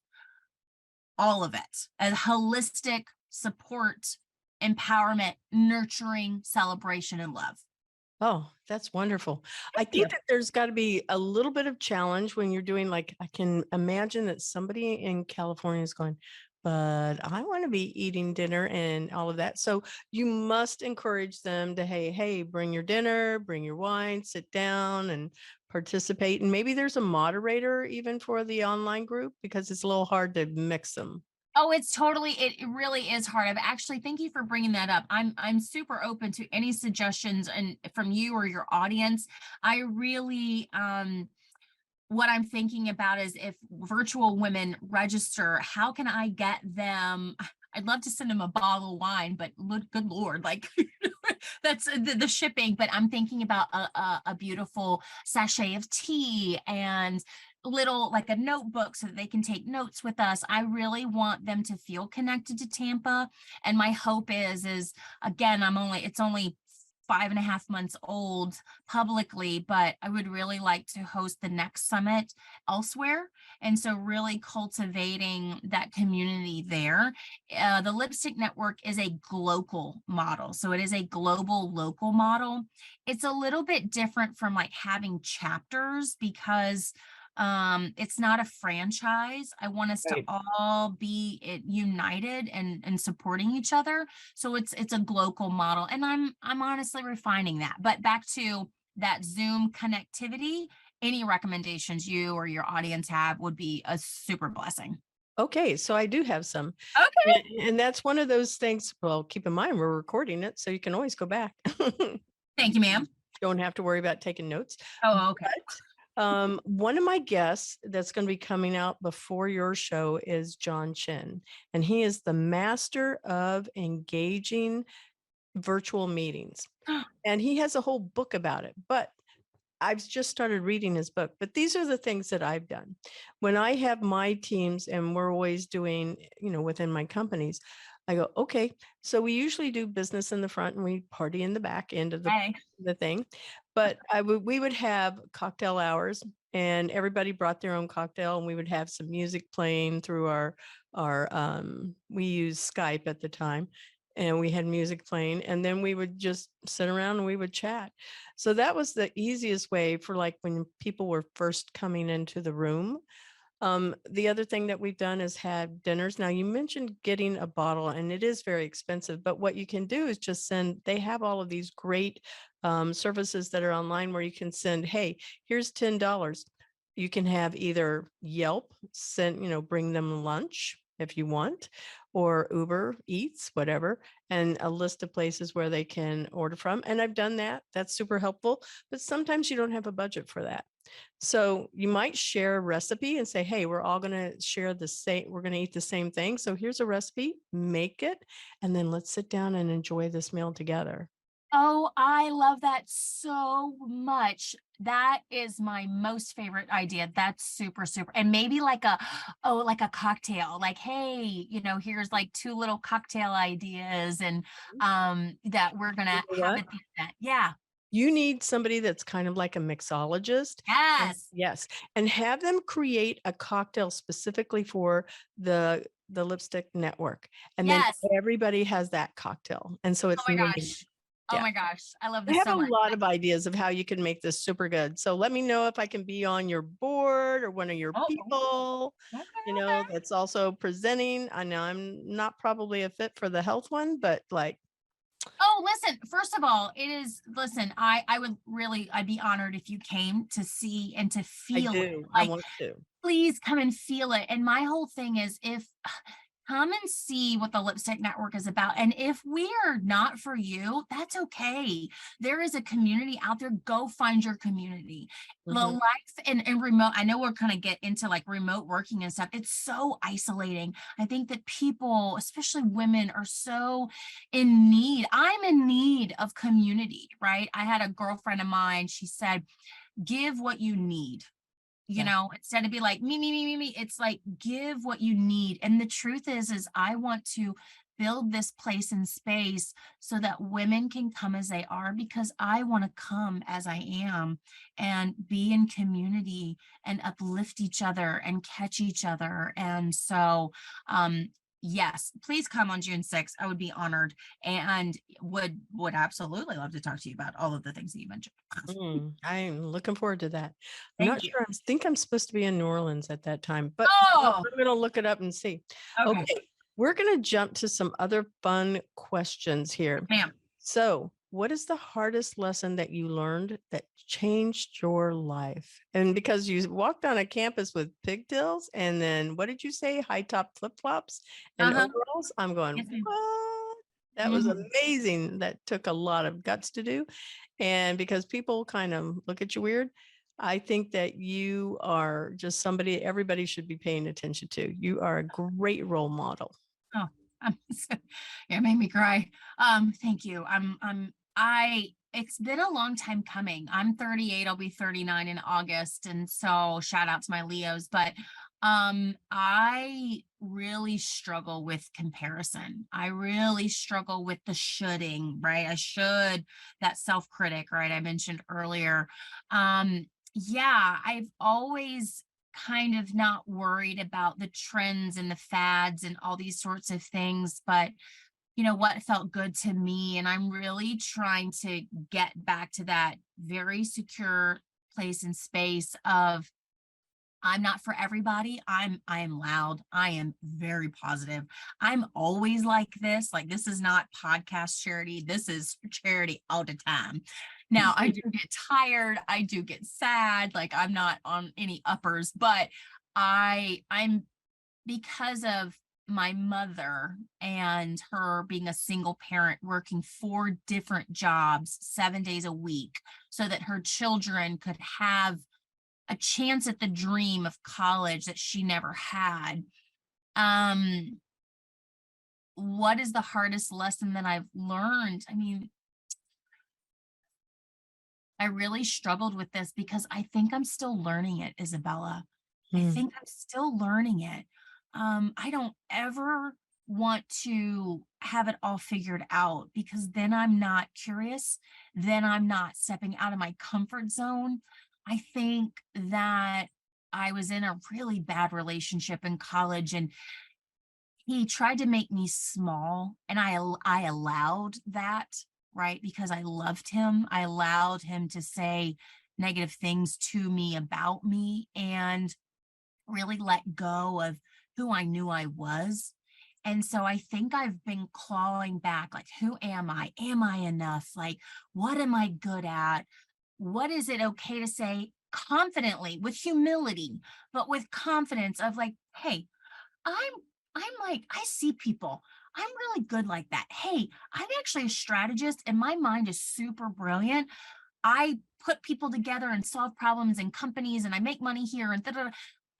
all of it, a holistic support, empowerment, nurturing, celebration, and love. Oh, that's wonderful. I think that there's got to be a little bit of challenge when you're doing, like, I can imagine that somebody in California is going, but I want to be eating dinner and all of that. So you must encourage them to, hey, bring your dinner, bring your wine, sit down and participate. And maybe there's a moderator even for the online group, because it's a little hard to mix them. Oh, it really is hard. I've actually, thank you for bringing that up. I'm super open to any suggestions and from you or your audience. I really, what I'm thinking about is if virtual women register, how can I get them? I'd love to send them a bottle of wine, but good Lord, like that's the shipping. But I'm thinking about a beautiful sachet of tea and little, like a notebook so that they can take notes with us. I really want them to feel connected to Tampa. And my hope is again, it's only 5.5 months old publicly, but I would really like to host the next summit elsewhere. And so really cultivating that community there. The Lipstick Network is a global model. So it is a global local model. It's a little bit different from like having chapters because it's not a franchise. I want us to all be united and supporting each other. So it's a global model, and I'm honestly refining that. But back to that Zoom connectivity, any recommendations you or your audience have would be a super blessing. Okay, so I do have some. Okay. And that's one of those things. Well, keep in mind, we're recording it, so you can always go back. Thank you, ma'am. Don't have to worry about taking notes. Oh, okay. One of my guests that's going to be coming out before your show is John Chin, and he is the master of engaging virtual meetings. And he has a whole book about it, but I've just started reading his book. But these are the things that I've done. When I have my teams, and we're always doing, within my companies, I go, okay, so we usually do business in the front and we party in the back end of the thing. But we would have cocktail hours, and everybody brought their own cocktail, and we would have some music playing through our we used Skype at the time, and we had music playing, and then we would just sit around and we would chat. So that was the easiest way for, like, when people were first coming into the room. The other thing that we've done is had dinners. Now, you mentioned getting a bottle, and it is very expensive, but what you can do is just they have all of these great services that are online where you can send, hey, here's $10. You can have either Yelp bring them lunch if you want, or Uber Eats, whatever, and a list of places where they can order from. And I've done that. That's super helpful. But sometimes you don't have a budget for that. So you might share a recipe and say, hey, we're all going to share we're going to eat the same thing. So here's a recipe, make it, and then let's sit down and enjoy this meal together. Oh, I love that so much. That is my most favorite idea. That's super, super. And maybe like a cocktail, like, hey, here's like 2 little cocktail ideas and that we're going to have at the event. Yeah. You need somebody that's kind of like a mixologist. Yes. Yes. And have them create a cocktail specifically for the Lipstick Network. And then everybody has that cocktail. And so it's gosh. Oh my gosh, I love this so much. I have a lot of ideas of how you can make this super good. So let me know if I can be on your board or one of your people, that's also presenting. I know I'm not probably a fit for the health one, but like. Oh, listen, first of all, I'd be honored if you came to see and to feel it. I want to. Please come and feel it. And my whole thing is come and see what the Lipstick Network is about. And if we are not for you, that's okay. There is a community out there. Go find your community. The Mhm. life in remote, I know we're kind of get into like remote working and stuff. It's so isolating. I think that people, especially women, are so in need. I'm in need of community, right? I had a girlfriend of mine, she said, give what you need. Yeah. Instead of be like me, it's like give what you need. And the truth is I want to build this place and space so that women can come as they are, because I want to come as I am and be in community and uplift each other and catch each other. And so, yes, please come on June 6th. I would be honored and would absolutely love to talk to you about all of the things that you mentioned. I'm looking forward to that. I'm Thank not you. sure. I think I'm supposed to be in New Orleans at that time, but Oh, I'm going to look it up and see. okay. Okay. We're going to jump to some other fun questions here. Ma'am. So, what is the hardest lesson that you learned that changed your life? And because you walked on a campus with pigtails and then what did you say? High top flip flops and Uh-huh. overalls? I'm going, Yes, ma'am. what? That was Mhm. amazing. That took a lot of guts to do. And because people kind of look at you weird, I think that you are just somebody everybody should be paying attention to. You are a great role model. Oh, yeah, it made me cry. Thank you. It's been a long time coming. I'm 38, I'll be 39 in August. And so shout out to my Leos, but I really struggle with comparison. I really struggle with the shoulding, right? I should, that self-critic, right? I mentioned earlier. Yeah, I've always kind of not worried about the trends and the fads and all these sorts of things, but what felt good to me. And I'm really trying to get back to that very secure place and space of I'm not for everybody. I am loud. I am very positive. I'm always like this. Like this is not podcast charity. This is charity all the time. Now I do get tired. I do get sad. Like I'm not on any uppers, but I'm because of my mother and her being a single parent working 4 different jobs 7 days a week so that her children could have a chance at the dream of college that she never had. Um, what is the hardest lesson that I've learned? I mean, I really struggled with this because I think I'm still learning it, Isabella. I Mm. think I'm still learning it. I don't ever want to have it all figured out because then I'm not curious. Then I'm not stepping out of my comfort zone. I think that I was in a really bad relationship in college and he tried to make me small and I allowed that, right? Because I loved him. I allowed him to say negative things to me about me and really let go of who I knew I was. And so I think I've been clawing back like, who am I? Am I enough? Like, what am I good at? What is it okay to say confidently with humility, but with confidence of like, hey, I'm I'm like, I see people. I'm really good like that. Hey, I'm actually a strategist and my mind is super brilliant. I put people together and solve problems in companies and I make money here and da-da-da.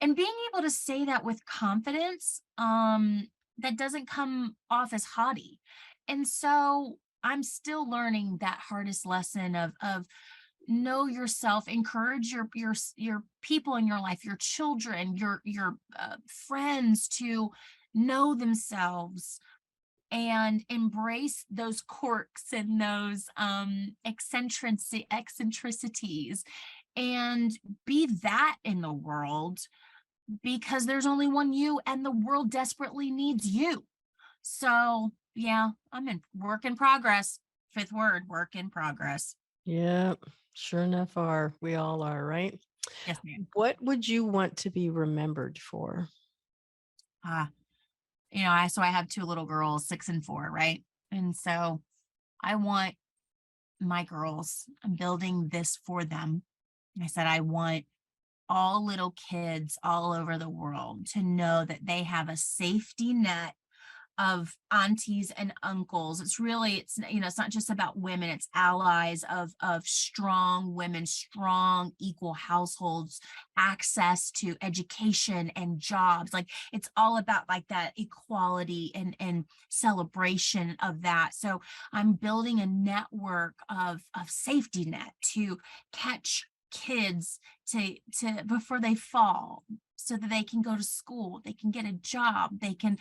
And being able to say that with confidence, that doesn't come off as haughty. And so I'm still learning that hardest lesson of know yourself, encourage your people in your life, your children, your friends to know themselves and embrace those quirks and those eccentricities and be that in the world because there's only one you and the world desperately needs you. So yeah, I'm in work in progress. Fifth word, work in progress. Yeah, sure enough we all are, right? Yes, ma'am. What would you want to be remembered for? Ah, so I have 2 little girls, 6 and 4, right? And so I want my girls, I'm building this for them. I said, I want all little kids all over the world to know that they have a safety net of aunties and uncles. It's really, it's not just about women, it's allies of strong women, strong equal households, access to education and jobs. Like it's all about like that equality and celebration of that. So I'm building a network of safety net to catch kids to before they fall, so that they can go to school, they can get a job, they can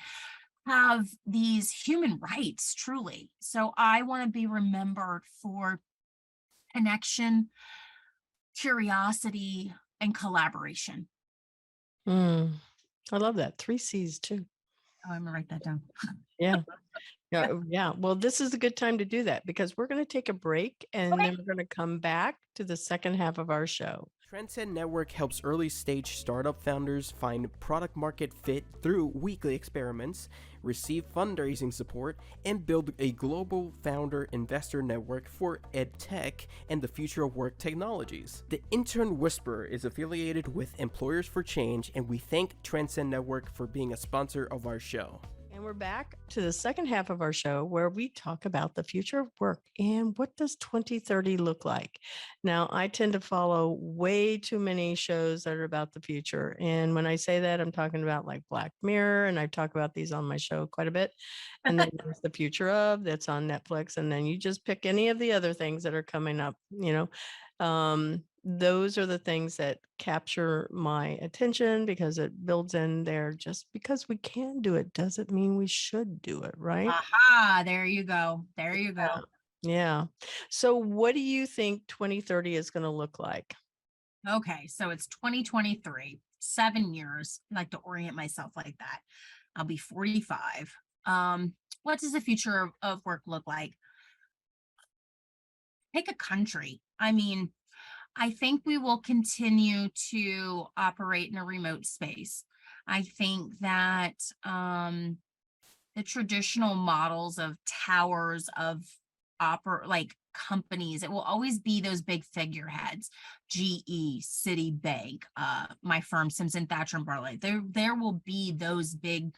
have these human rights truly. So I want to be remembered for connection, curiosity, and collaboration. Mm, I love that. 3 C's too. Oh, I'm gonna write that down. Yeah. Yeah. Yeah. Well, this is a good time to do that because we're going to take a break and Okay. then we're going to come back to the second half of our show. Transcend Network helps early stage startup founders find product market fit through weekly experiments, receive fundraising support, and build a global founder investor network for EdTech and the future of work technologies. The Intern Whisperer is affiliated with Employers for Change, and we thank Transcend Network for being a sponsor of our show. And we're back to the second half of our show where we talk about the future of work and what does 2030 look like. Now, I tend to follow way too many shows that are about the future. And when I say that, I'm talking about like Black Mirror, and I talk about these on my show quite a bit. And then there's The Future of, that's on Netflix. And then you just pick any of the other things that are coming up, those are the things that capture my attention because it builds in there. Just because we can do it doesn't mean we should do it, right? Aha, there you go. There you go. Yeah. So what do you think 2030 is going to look like? Okay, so it's 2023, 7 years. I like to orient myself like that. I'll be 45. What does the future of work look like? Pick a country. I mean, I think we will continue to operate in a remote space. I think that the traditional models of towers of like companies, it will always be those big figureheads, GE, Citibank, my firm, Simpson Thacher and Barley. There will be those big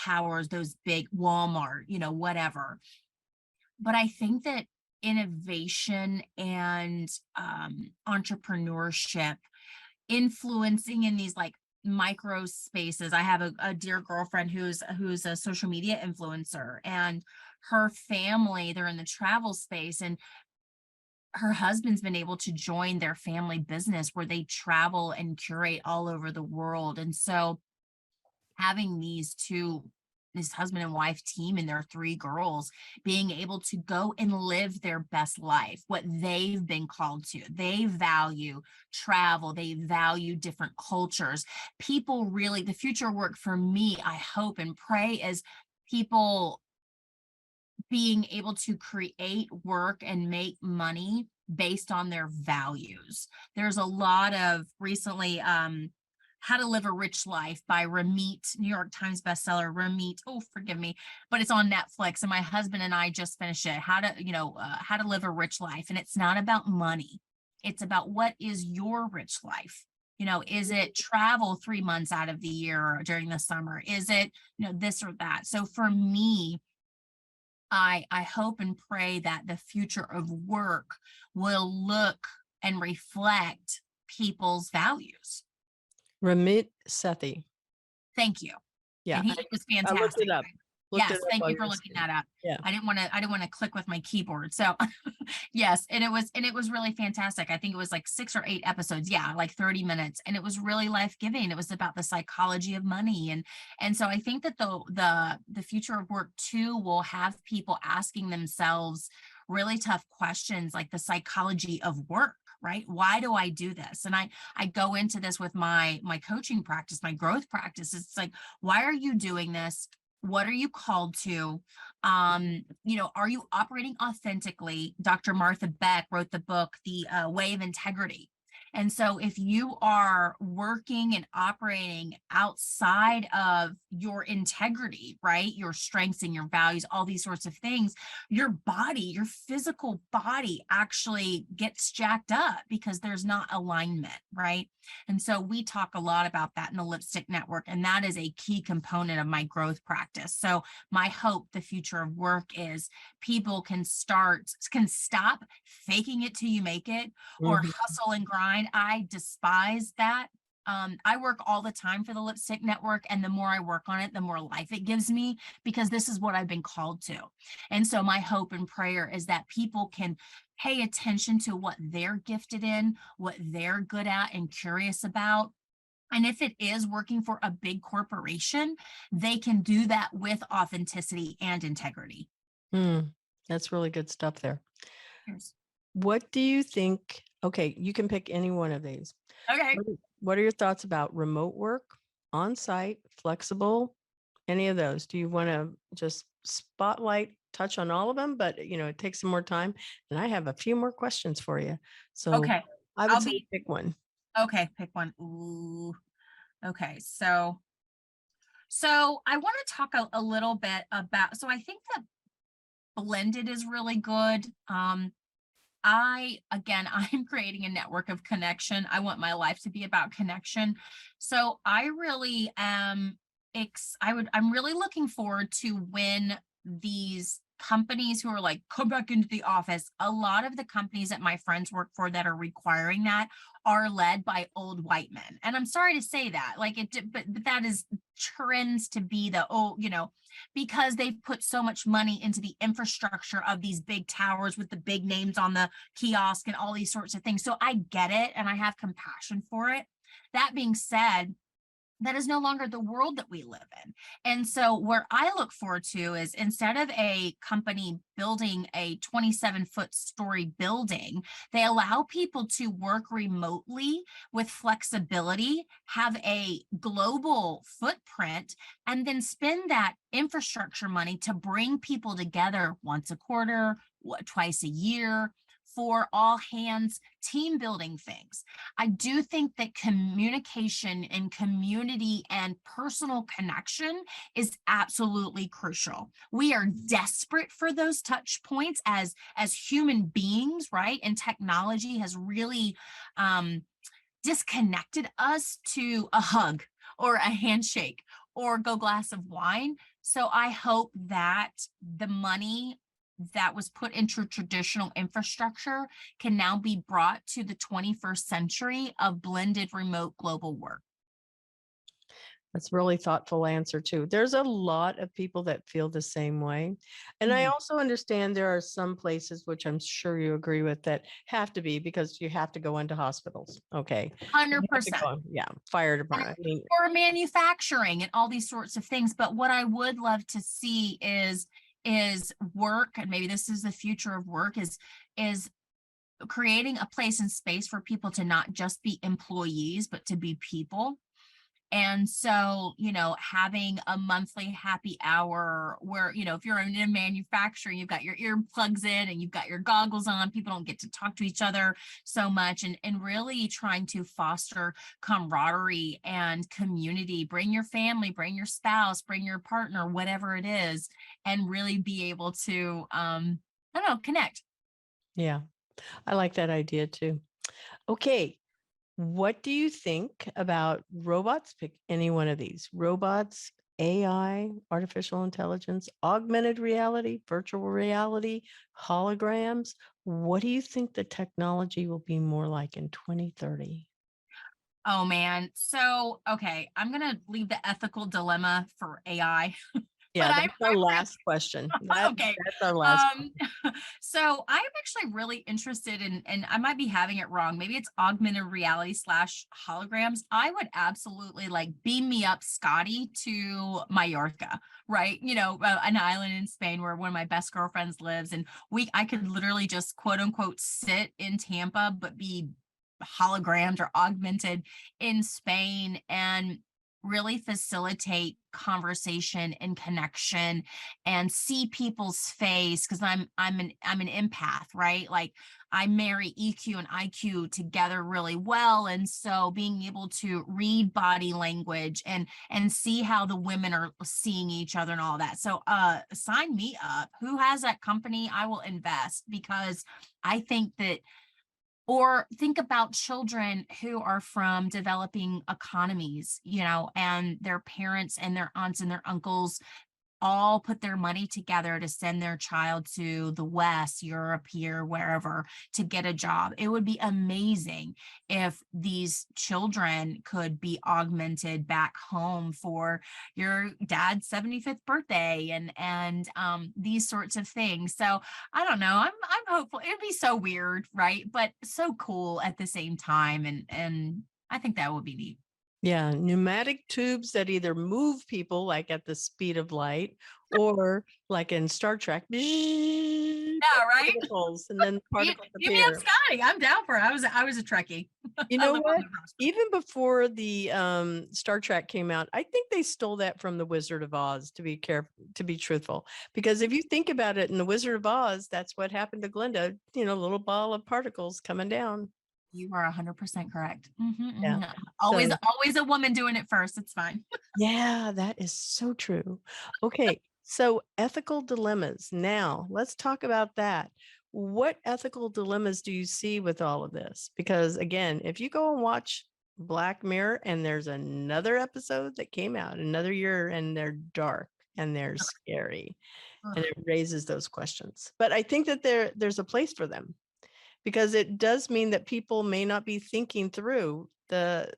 towers, those big Walmart, whatever. But I think that innovation and entrepreneurship influencing in these like micro spaces. I have a dear girlfriend who's a social media influencer, and her family, they're in the travel space, and her husband's been able to join their family business where they travel and curate all over the world. And so having this husband and wife team and their 3 girls being able to go and live their best life, what they've been called to. They value travel, they value different cultures. People really, the future work for me, I hope and pray, is people being able to create work and make money based on their values. There's a lot of recently How to Live a Rich Life by Ramit, New York Times bestseller. Ramit, oh, forgive me, but it's on Netflix, and my husband and I just finished it. How to Live a Rich Life. And it's not about money. It's about what is your rich life. Is it travel 3 months out of the year during the summer? Is it, this or that? So for me, I hope and pray that the future of work will look and reflect people's values. Ramit Sethi. Thank you. Yeah. And he was fantastic. I looked it up. Yes, thank you for looking that up. Yeah. I didn't want to click with my keyboard. So yes, and it was really fantastic. I think it was like 6 or 8 episodes. Yeah, like 30 minutes. And it was really life-giving. It was about the psychology of money. And so I think that the future of work too will have people asking themselves really tough questions, like the psychology of work. Right? Why do I do this? And I go into this with my coaching practice, my growth practice. It's like, why are you doing this? What are you called to? Are you operating authentically? Dr. Martha Beck wrote the book, The Way of Integrity. And so if you are working and operating outside of your integrity, right, your strengths and your values, all these sorts of things, your body, your physical body actually gets jacked up because there's not alignment, right? And so we talk a lot about that in the Lipstick Network, and that is a key component of my growth practice. So my hope, the future of work, is people can stop faking it till you make it, or Mhm. hustle and grind. I despise that. I work all the time for the Lipstick Network, and the more I work on it, the more life it gives me, because this is what I've been called to. And so my hope and prayer is that people can pay attention to what they're gifted in, what they're good at and curious about. And if it is working for a big corporation, they can do that with authenticity and integrity. Mm, that's really good stuff there. Cheers. What do you think? Okay, you can pick any one of these. Okay. What are your thoughts about remote work, on-site, flexible, any of those? Do you want to just spotlight, touch on all of them? But, it takes some more time. And I have a few more questions for you. So Okay. I would I'll say be pick one. okay. Pick one. Ooh. Okay. So I want to talk a little bit about, so I think that blended is really good. I'm creating a network of connection. I want my life to be about connection. So I really am I'm really looking forward to when these companies who are like, come back into the office. A lot of the companies that my friends work for that are requiring that are led by old white men. And I'm sorry to say that, but that is trends to be because they've put so much money into the infrastructure of these big towers with the big names on the kiosk and all these sorts of things. So I get it, and I have compassion for it. That being said, that is no longer the world that we live in. And so where I look forward to is, instead of a company building a 27-foot story building, they allow people to work remotely with flexibility, have a global footprint, and then spend that infrastructure money to bring people together once a quarter, twice a year, for all hands team building things. I do think that communication and community and personal connection is absolutely crucial. We are desperate for those touch points as human beings, right? And technology has really disconnected us to a hug or a handshake or go glass of wine. So I hope that the money that was put into traditional infrastructure can now be brought to the 21st century of blended remote global work. That's a really thoughtful answer too. There's a lot of people that feel the same way. And I also understand there are some places, which I'm sure you agree with, that have to be, because you have to go into hospitals. Okay. You have to 100%. go, yeah. Fire department. I mean, Or manufacturing and all these sorts of things. But what I would love to see is work, and maybe this is the future of work, is creating a place and space for people to not just be employees, but to be people. And so, having a monthly happy hour where, if you're in manufacturing, you've got your earplugs in and you've got your goggles on, people don't get to talk to each other so much, and really trying to foster camaraderie and community. Bring your family, bring your spouse, bring your partner, whatever it is, and really be able to, connect. yeah, I like that idea too. Okay. What do you think about robots? Pick any one of these: robots, AI, artificial intelligence, augmented reality, virtual reality, holograms. What do you think the technology will be more like in 2030? Oh man. So, okay, I'm going to leave the ethical dilemma for AI. But Yeah, that's our last question. okay. That's our last. So I'm actually really interested in, and I might be having it wrong. Maybe it's augmented reality / holograms. I would absolutely beam me up, Scotty, to Mallorca, right? An island in Spain where one of my best girlfriends lives. And I could literally just quote unquote sit in Tampa, but be hologrammed or augmented in Spain, and really facilitate conversation and connection and see people's face, because I'm an empath, right? I marry EQ and IQ together really well. And so being able to read body language and see how the women are seeing each other and all that. So sign me up. Who has that company? I will invest, because I think that, or think about children who are from developing economies, and their parents and their aunts and their uncles all put their money together to send their child to the West, Europe, here, wherever, to get a job. It would be amazing if these children could be augmented back home for your dad's 75th birthday and these sorts of things. So I don't know. I'm hopeful. It'd be so weird, right? But so cool at the same time. And I think that would be neat. Yeah, pneumatic tubes that either move people like at the speed of light, or like in Star Trek, Yeah, right. particles, and then particles Give me up, appear. Scotty. I'm down for it. I was a Trekkie. You know what? Even before the Star Trek came out, I think they stole that from the Wizard of Oz, to be truthful. Because if you think about it, in the Wizard of Oz, that's what happened to Glinda, little ball of particles coming down. You are 100% correct. Yeah. Always a woman doing it first. It's fine. Yeah, that is so true. Okay, so ethical dilemmas. Now, let's talk about that. What ethical dilemmas do you see with all of this? Because again, if you go and watch Black Mirror, and there's another episode that came out another year, and they're dark and they're scary, and it raises those questions. But I think that there's a place for them, because it does mean that people may not be thinking through the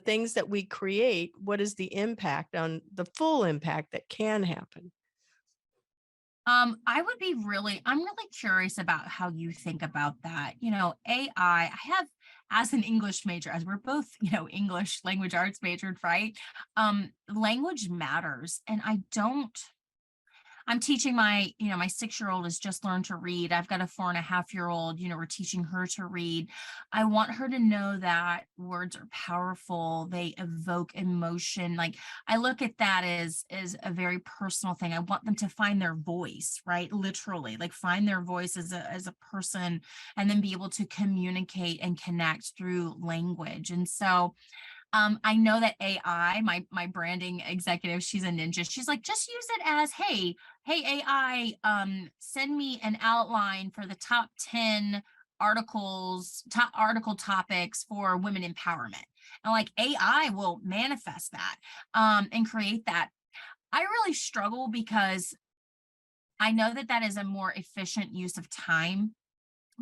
things that we create. What is the impact, on the full impact that can happen? I'm really curious about how you think about that. AI, I have, as an English major, as we're both, English language arts majored, right? Language matters. And I'm teaching my 6-year-old has just learned to read. I've got a 4.5-year-old, we're teaching her to read. I want her to know that words are powerful. They evoke emotion. Like, I look at that as a very personal thing. I want them to find their voice, right? Literally, like, find their voice as a person, and then be able to communicate and connect through language. And so I know that AI, my branding executive, she's a ninja. She's like, just use it as, hey AI, send me an outline for the top 10 top article topics for women empowerment. And like, AI will manifest that and create that. I really struggle, because I know that is a more efficient use of time,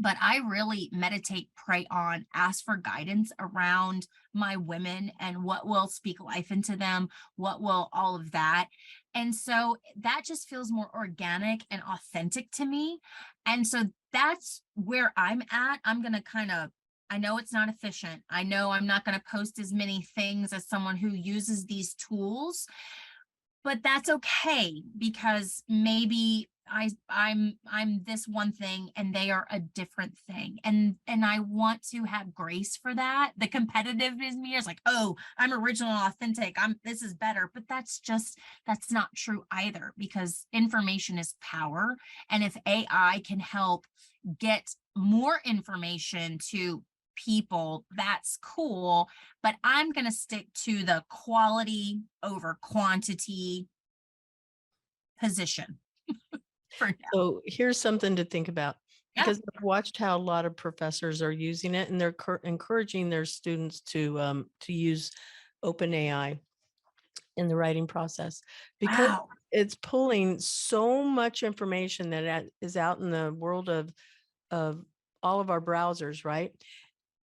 but I really meditate, pray on, ask for guidance around my women and what will speak life into them, what will all of that. And so that just feels more organic and authentic to me. And so that's where I'm at. I'm going to I know it's not efficient. I know I'm not going to post as many things as someone who uses these tools, but that's okay, because maybe I'm this one thing and they are a different thing. And I want to have grace for that. The competitiveness in me is like, oh, I'm original and authentic. This is better. But that's not true either, because information is power. And if AI can help get more information to people, that's cool. But I'm going to stick to the quality over quantity position. So here's something to think about, because Yeah. I've watched how a lot of professors are using it, and they're encouraging their students to use OpenAI in the writing process, because Wow. it's pulling so much information that is out in the world of all of our browsers, right?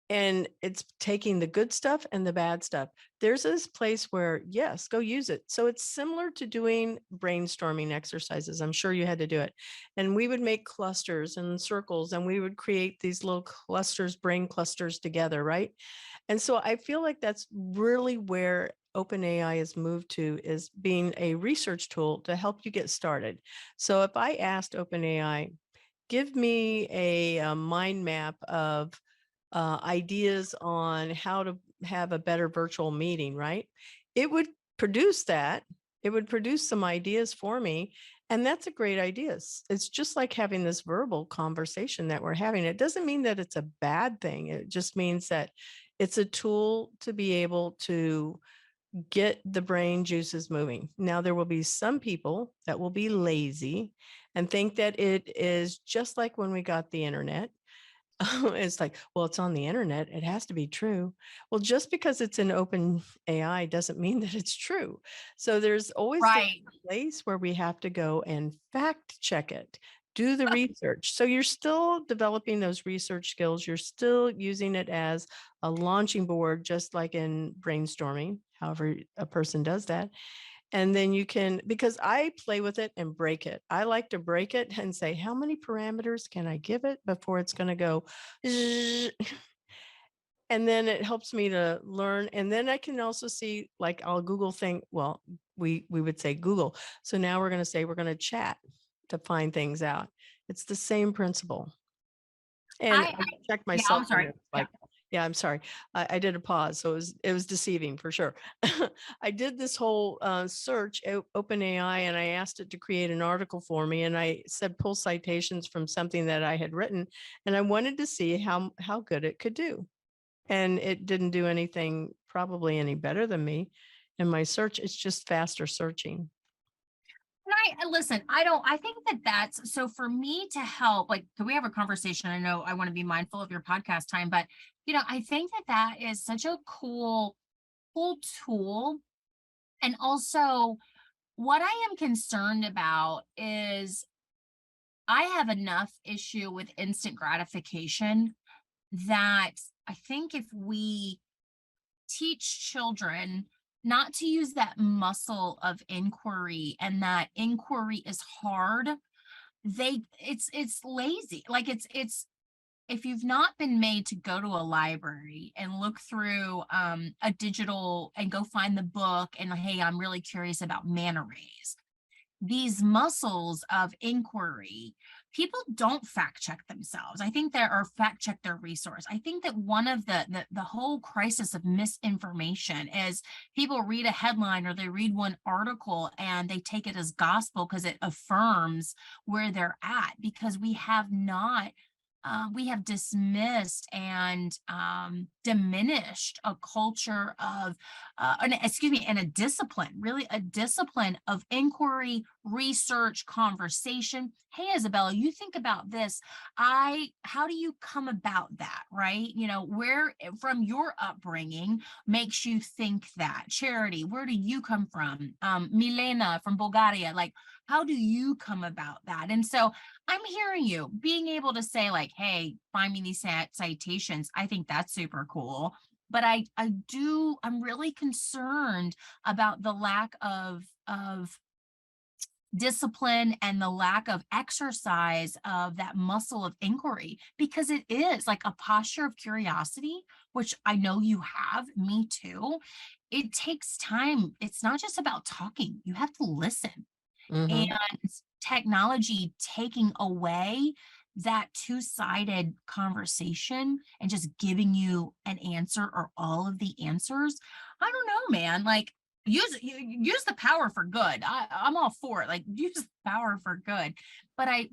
And it's taking the good stuff and the bad stuff. There's this place where, yes, go use it. So it's similar to doing brainstorming exercises. I'm sure you had to do it. And we would make clusters and circles, and we would create these little clusters, brain clusters together, right? And so I feel like that's really where OpenAI has moved to, is being a research tool to help you get started. So if I asked OpenAI, give me a mind map of ideas on how to have a better virtual meeting, right? It would produce that. it would produce some ideas for me. And that's a great idea. It's just like having this verbal conversation that we're having. It doesn't mean that it's a bad thing. It just means that it's a tool to be able to get the brain juices moving. Now, there will be some people that will be lazy and think that it is just like when we got the internet. It's like, well, it's on the internet. It has to be true. Well, just because it's an open AI doesn't mean that it's true. So there's always this Right. place where we have to go and fact check it, do the research. So you're still developing those research skills. You're still using it as a launching board, just like in brainstorming, however a person does that. And then you can, because I play with it and break it. I like to break it and say, how many parameters can I give it before it's going to go? Zzz. And then it helps me to learn. And then I can also see, like, I'll Google thing. Well, we would say Google. So now we're going to say we're going to chat to find things out. It's the same principle. And I checked Yeah, myself. I'm sorry. Like, yeah, I'm sorry. I did a pause, so it was deceiving for sure. I did this whole search, OpenAI, and I asked it to create an article for me, and I said pull citations from something that I had written, and I wanted to see how good it could do, and it didn't do anything probably any better than me in my search. It's just faster searching. And listen, I think that that's, so for me to help, like, can we have a conversation? I know I want to be mindful of your podcast time, but, I think that that is such a cool tool. And also, what I am concerned about is I have enough issue with instant gratification that I think if we teach children not to use that muscle of inquiry, and that inquiry is hard, it's lazy. Like, it's if you've not been made to go to a library and look through a digital and go find the book, and hey, I'm really curious about manta rays, these muscles of inquiry, people don't fact check themselves. I think there are fact check their resource. I think that one of the whole crisis of misinformation is people read a headline or they read one article and they take it as gospel because it affirms where they're at, because we have not we have dismissed and diminished a culture of, and a discipline, really a discipline of inquiry, research, conversation. Hey, Isabella, you think about this. How do you come about that, right? Where from your upbringing makes you think that? Charity, where do you come from? Milena from Bulgaria, like, how do you come about that? And so I'm hearing you being able to say, like, hey, find me these citations. I think that's super cool. But I'm really concerned about the lack of discipline and the lack of exercise of that muscle of inquiry, because it is like a posture of curiosity, which I know you have, me too. It takes time. It's not just about talking. You have to listen. Mhm. And technology taking away that two-sided conversation and just giving you an answer or all of the answers. I don't know, man. Like, use the power for good. I'm all for it. Like, use the power for good. But I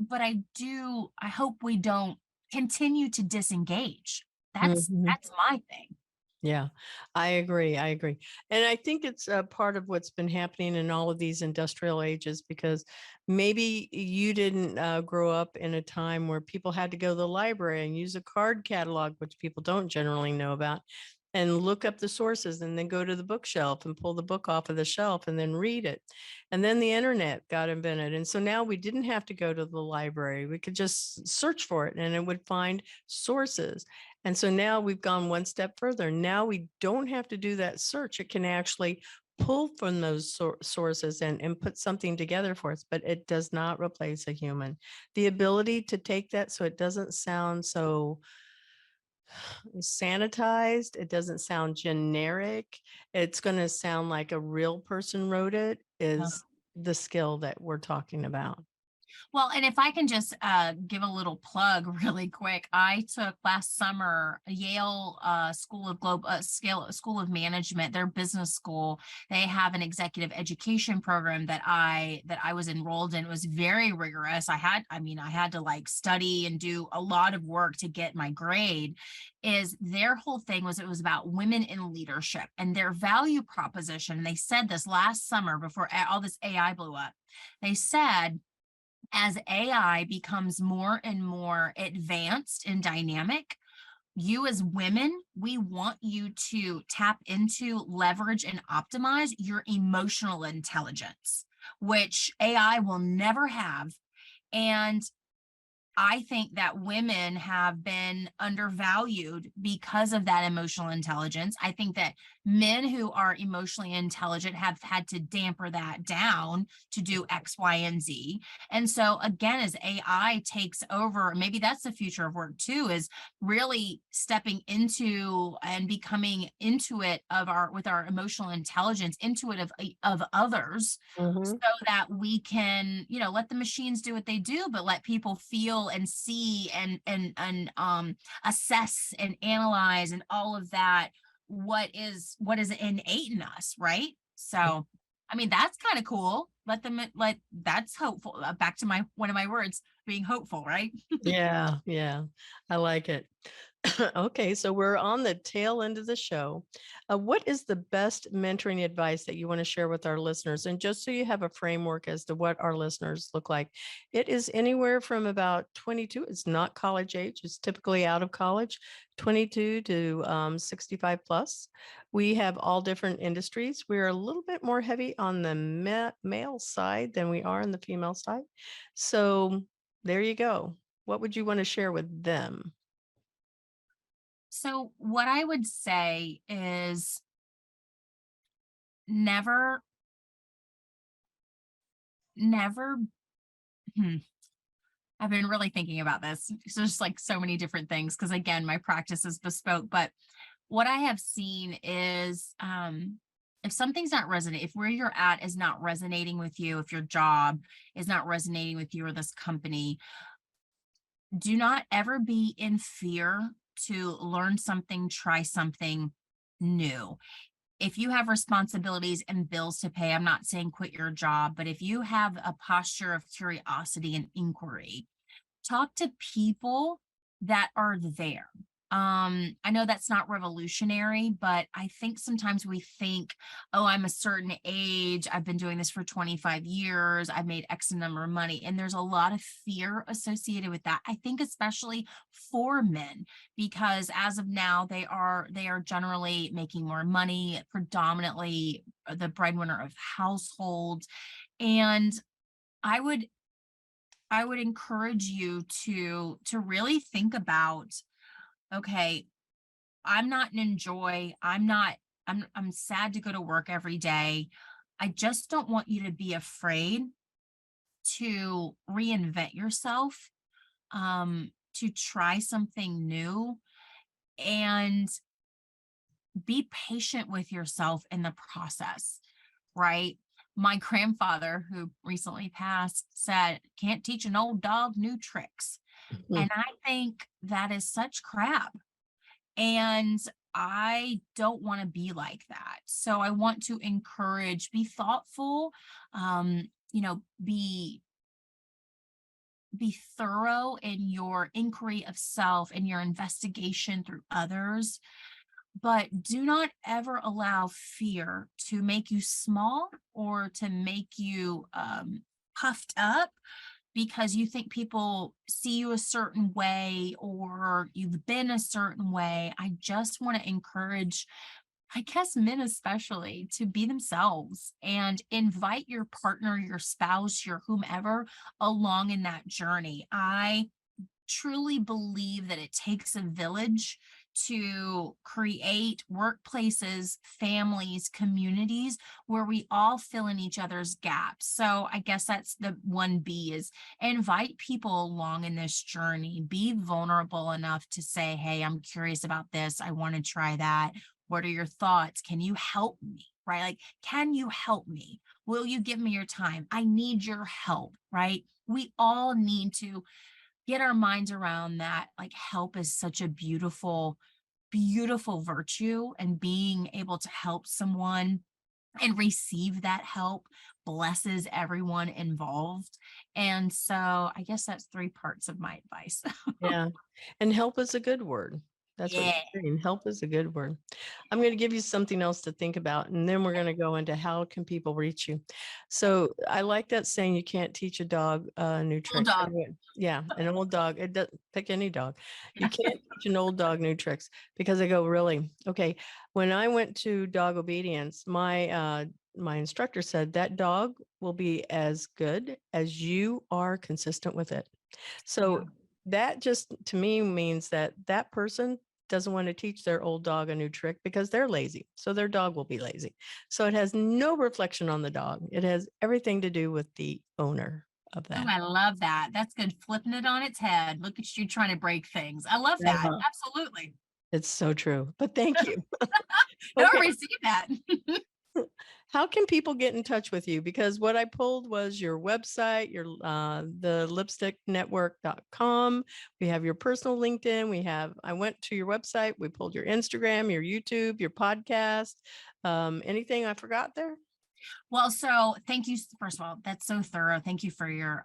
hope we don't continue to disengage. That's Mhm. my thing. Yeah, I agree. I agree. And I think it's a part of what's been happening in all of these industrial ages, because maybe you didn't grow up in a time where people had to go to the library and use a card catalog, which people don't generally know about, and look up the sources and then go to the bookshelf and pull the book off of the shelf and then read it. And then the internet got invented. And so now we didn't have to go to the library. We could just search for it and it would find sources. And so now we've gone one step further. Now we don't have to do that search. It can actually pull from those sources and put something together for us, but it does not replace a human. The ability to take that so it doesn't sound so sanitized, it doesn't sound generic, it's going to sound like a real person wrote it, is the skill that we're talking about. Well, and if I can just give a little plug really quick, I took last summer a Yale School of Management, their business school. They have an executive education program that I was enrolled in. It was very rigorous. I had to like study and do a lot of work to get my grade. Is their whole thing was it was about women in leadership and their value proposition. And they said this last summer before all this AI blew up. They said, as AI becomes more and more advanced and dynamic, you as women, we want you to tap into, leverage, and optimize your emotional intelligence, which AI will never have. And I think that women have been undervalued because of that emotional intelligence. I think that men who are emotionally intelligent have had to damper that down to do X, Y, and Z. And so again, as AI takes over, maybe that's the future of work too, is really stepping into and becoming intuit with our emotional intelligence, intuitive of others, so that we can, let the machines do what they do, but let people feel and see and assess and analyze and all of that, what is innate in us, right? So I mean, that's kind of cool. That's hopeful. Back to one of my words, being hopeful, right? Yeah, yeah. I like it. Okay, so we're on the tail end of the show. What is the best mentoring advice that you want to share with our listeners? And just so you have a framework as to what our listeners look like, it is anywhere from about 22. It's not college age. It's typically out of college, 22 to 65 plus. We have all different industries. We're a little bit more heavy on the male side than we are on the female side. So there you go. What would you want to share with them? So what I would say is never, never, I've been really thinking about this. It's just like so many different things, because again, my practice is bespoke. But what I have seen is if something's not resonating, if where you're at is not resonating with you, if your job is not resonating with you or this company, do not ever be in fear to learn something, try something new. If you have responsibilities and bills to pay, I'm not saying quit your job, but if you have a posture of curiosity and inquiry, talk to people that are there. I know that's not revolutionary, but I think sometimes we think, oh, I'm a certain age, I've been doing this for 25 years, I've made X number of money. And there's a lot of fear associated with that. I think especially for men, because as of now, they are generally making more money, predominantly the breadwinner of households. And I would encourage you to really think about, okay, I'm not an enjoy. I'm sad to go to work every day. I just don't want you to be afraid to reinvent yourself, to try something new, and be patient with yourself in the process, right? My grandfather, who recently passed, said, "Can't teach an old dog new tricks." And I think that is such crap. And I don't want to be like that. So I want to encourage, be thoughtful, be thorough in your inquiry of self and your investigation through others, but do not ever allow fear to make you small or to make you puffed up because you think people see you a certain way or you've been a certain way. I just want to encourage, I guess, men especially, to be themselves and invite your partner, your spouse, your whomever along in that journey. I truly believe that it takes a village to create workplaces, families, communities where we all fill in each other's gaps. So I guess that's the 1B, is invite people along in this journey. Be vulnerable enough to say, hey, I'm curious about this. I want to try that. What are your thoughts? Can you help me? right? Like, can you help me? Will you give me your time? I need your help, right? We all need to get our minds around that. Like, help is such a beautiful, beautiful virtue, and being able to help someone and receive that help blesses everyone involved. And so I guess that's 3 parts of my advice. Yeah. And help is a good word. That's what Yeah. you're saying. Help is a good word. I'm going to give you something else to think about, and then we're going to go into how can people reach you. So I like that saying, you can't teach a dog new tricks. dog. Anyway, yeah, an old dog. It doesn't pick any dog. You can't teach an old dog new tricks, because I go, really? Okay. When I went to dog obedience, my instructor said that dog will be as good as you are consistent with it. So Yeah. that just to me means that that person doesn't want to teach their old dog a new trick because they're lazy. So their dog will be lazy. So it has no reflection on the dog. It has everything to do with the owner of Oh, that. I love that. That's good. Flipping it on its head. Look at you trying to break things. I love that. Uh-huh. Absolutely. It's so true. But thank you. No, I Okay. receive that. How can people get in touch with you? Because what I pulled was your website, your the lipsticknetwork.com. We have your personal LinkedIn. I went to your website. We pulled your Instagram, your YouTube, your podcast. Anything I forgot there? Well, so thank you. First of all, that's so thorough. Thank you for your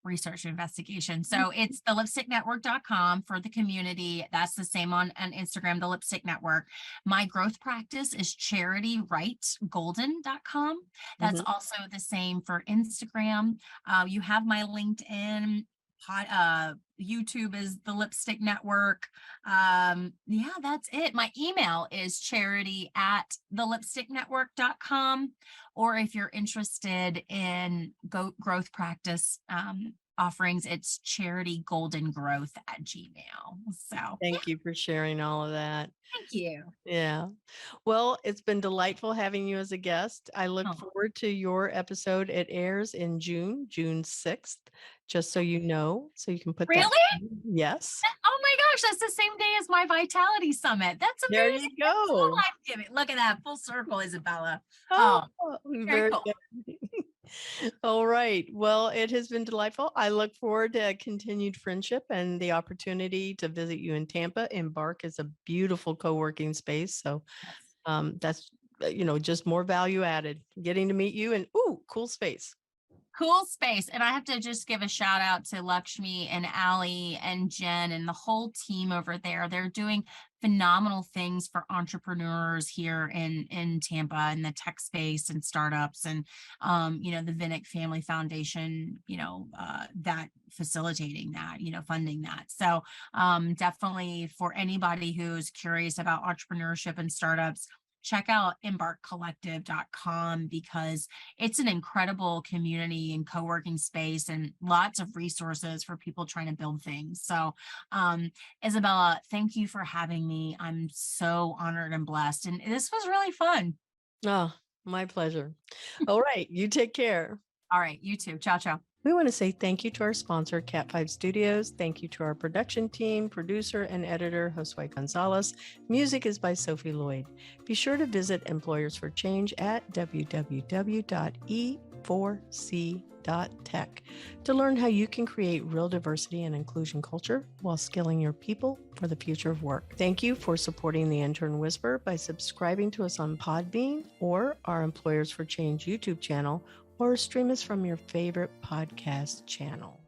research and investigation. So it's the lipsticknetwork.com for the community. That's the same on Instagram, the Lipstick Network. My growth practice is CharityWrightGolden.com. That's also the same for Instagram. You have my LinkedIn. YouTube is the Lipstick Network. Yeah, that's it. My email is charity@thelipsticknetwork.com. Or if you're interested in growth practice offerings, it's CharityGoldenGrowth@gmail. So Thank you for sharing all of that. thank you. Yeah. Well, it's been delightful having you as a guest. I look Oh. forward to your episode. It airs in June 6th, just so you know, so you can put that. Really? Yes. Oh my gosh, that's the same day as my Vitality Summit. That's There amazing. you That's so go. life-giving. Look at that. Full circle, Isabella. Oh, Very cool. good. All right. Well, it has been delightful. I look forward to a continued friendship and the opportunity to visit you in Tampa. Embark is a beautiful co-working space. So that's, just more value added, getting to meet you, and cool space. Cool space. And I have to just give a shout out to Lakshmi and Allie and Jen and the whole team over there. They're doing phenomenal things for entrepreneurs here in Tampa, in the tech space and startups, and the Vinnick Family Foundation, that facilitating that, funding that. So definitely for anybody who's curious about entrepreneurship and startups, check out embarkcollective.com, because it's an incredible community and co-working space and lots of resources for people trying to build things. So Isabella, thank you for having me. I'm so honored and blessed, and this was really fun. Oh, my pleasure. All right. You take care. All right. You too. Ciao, ciao. We want to say thank you to our sponsor, Cat 5 Studios. Thank you to our production team, producer and editor, Josue Gonzalez. Music is by Sophie Lloyd. Be sure to visit Employers for Change at www.e4c.tech to learn how you can create real diversity and inclusion culture while skilling your people for the future of work. Thank you for supporting the Intern Whisperer by subscribing to us on Podbean or our Employers for Change YouTube channel, or stream us from your favorite podcast channel.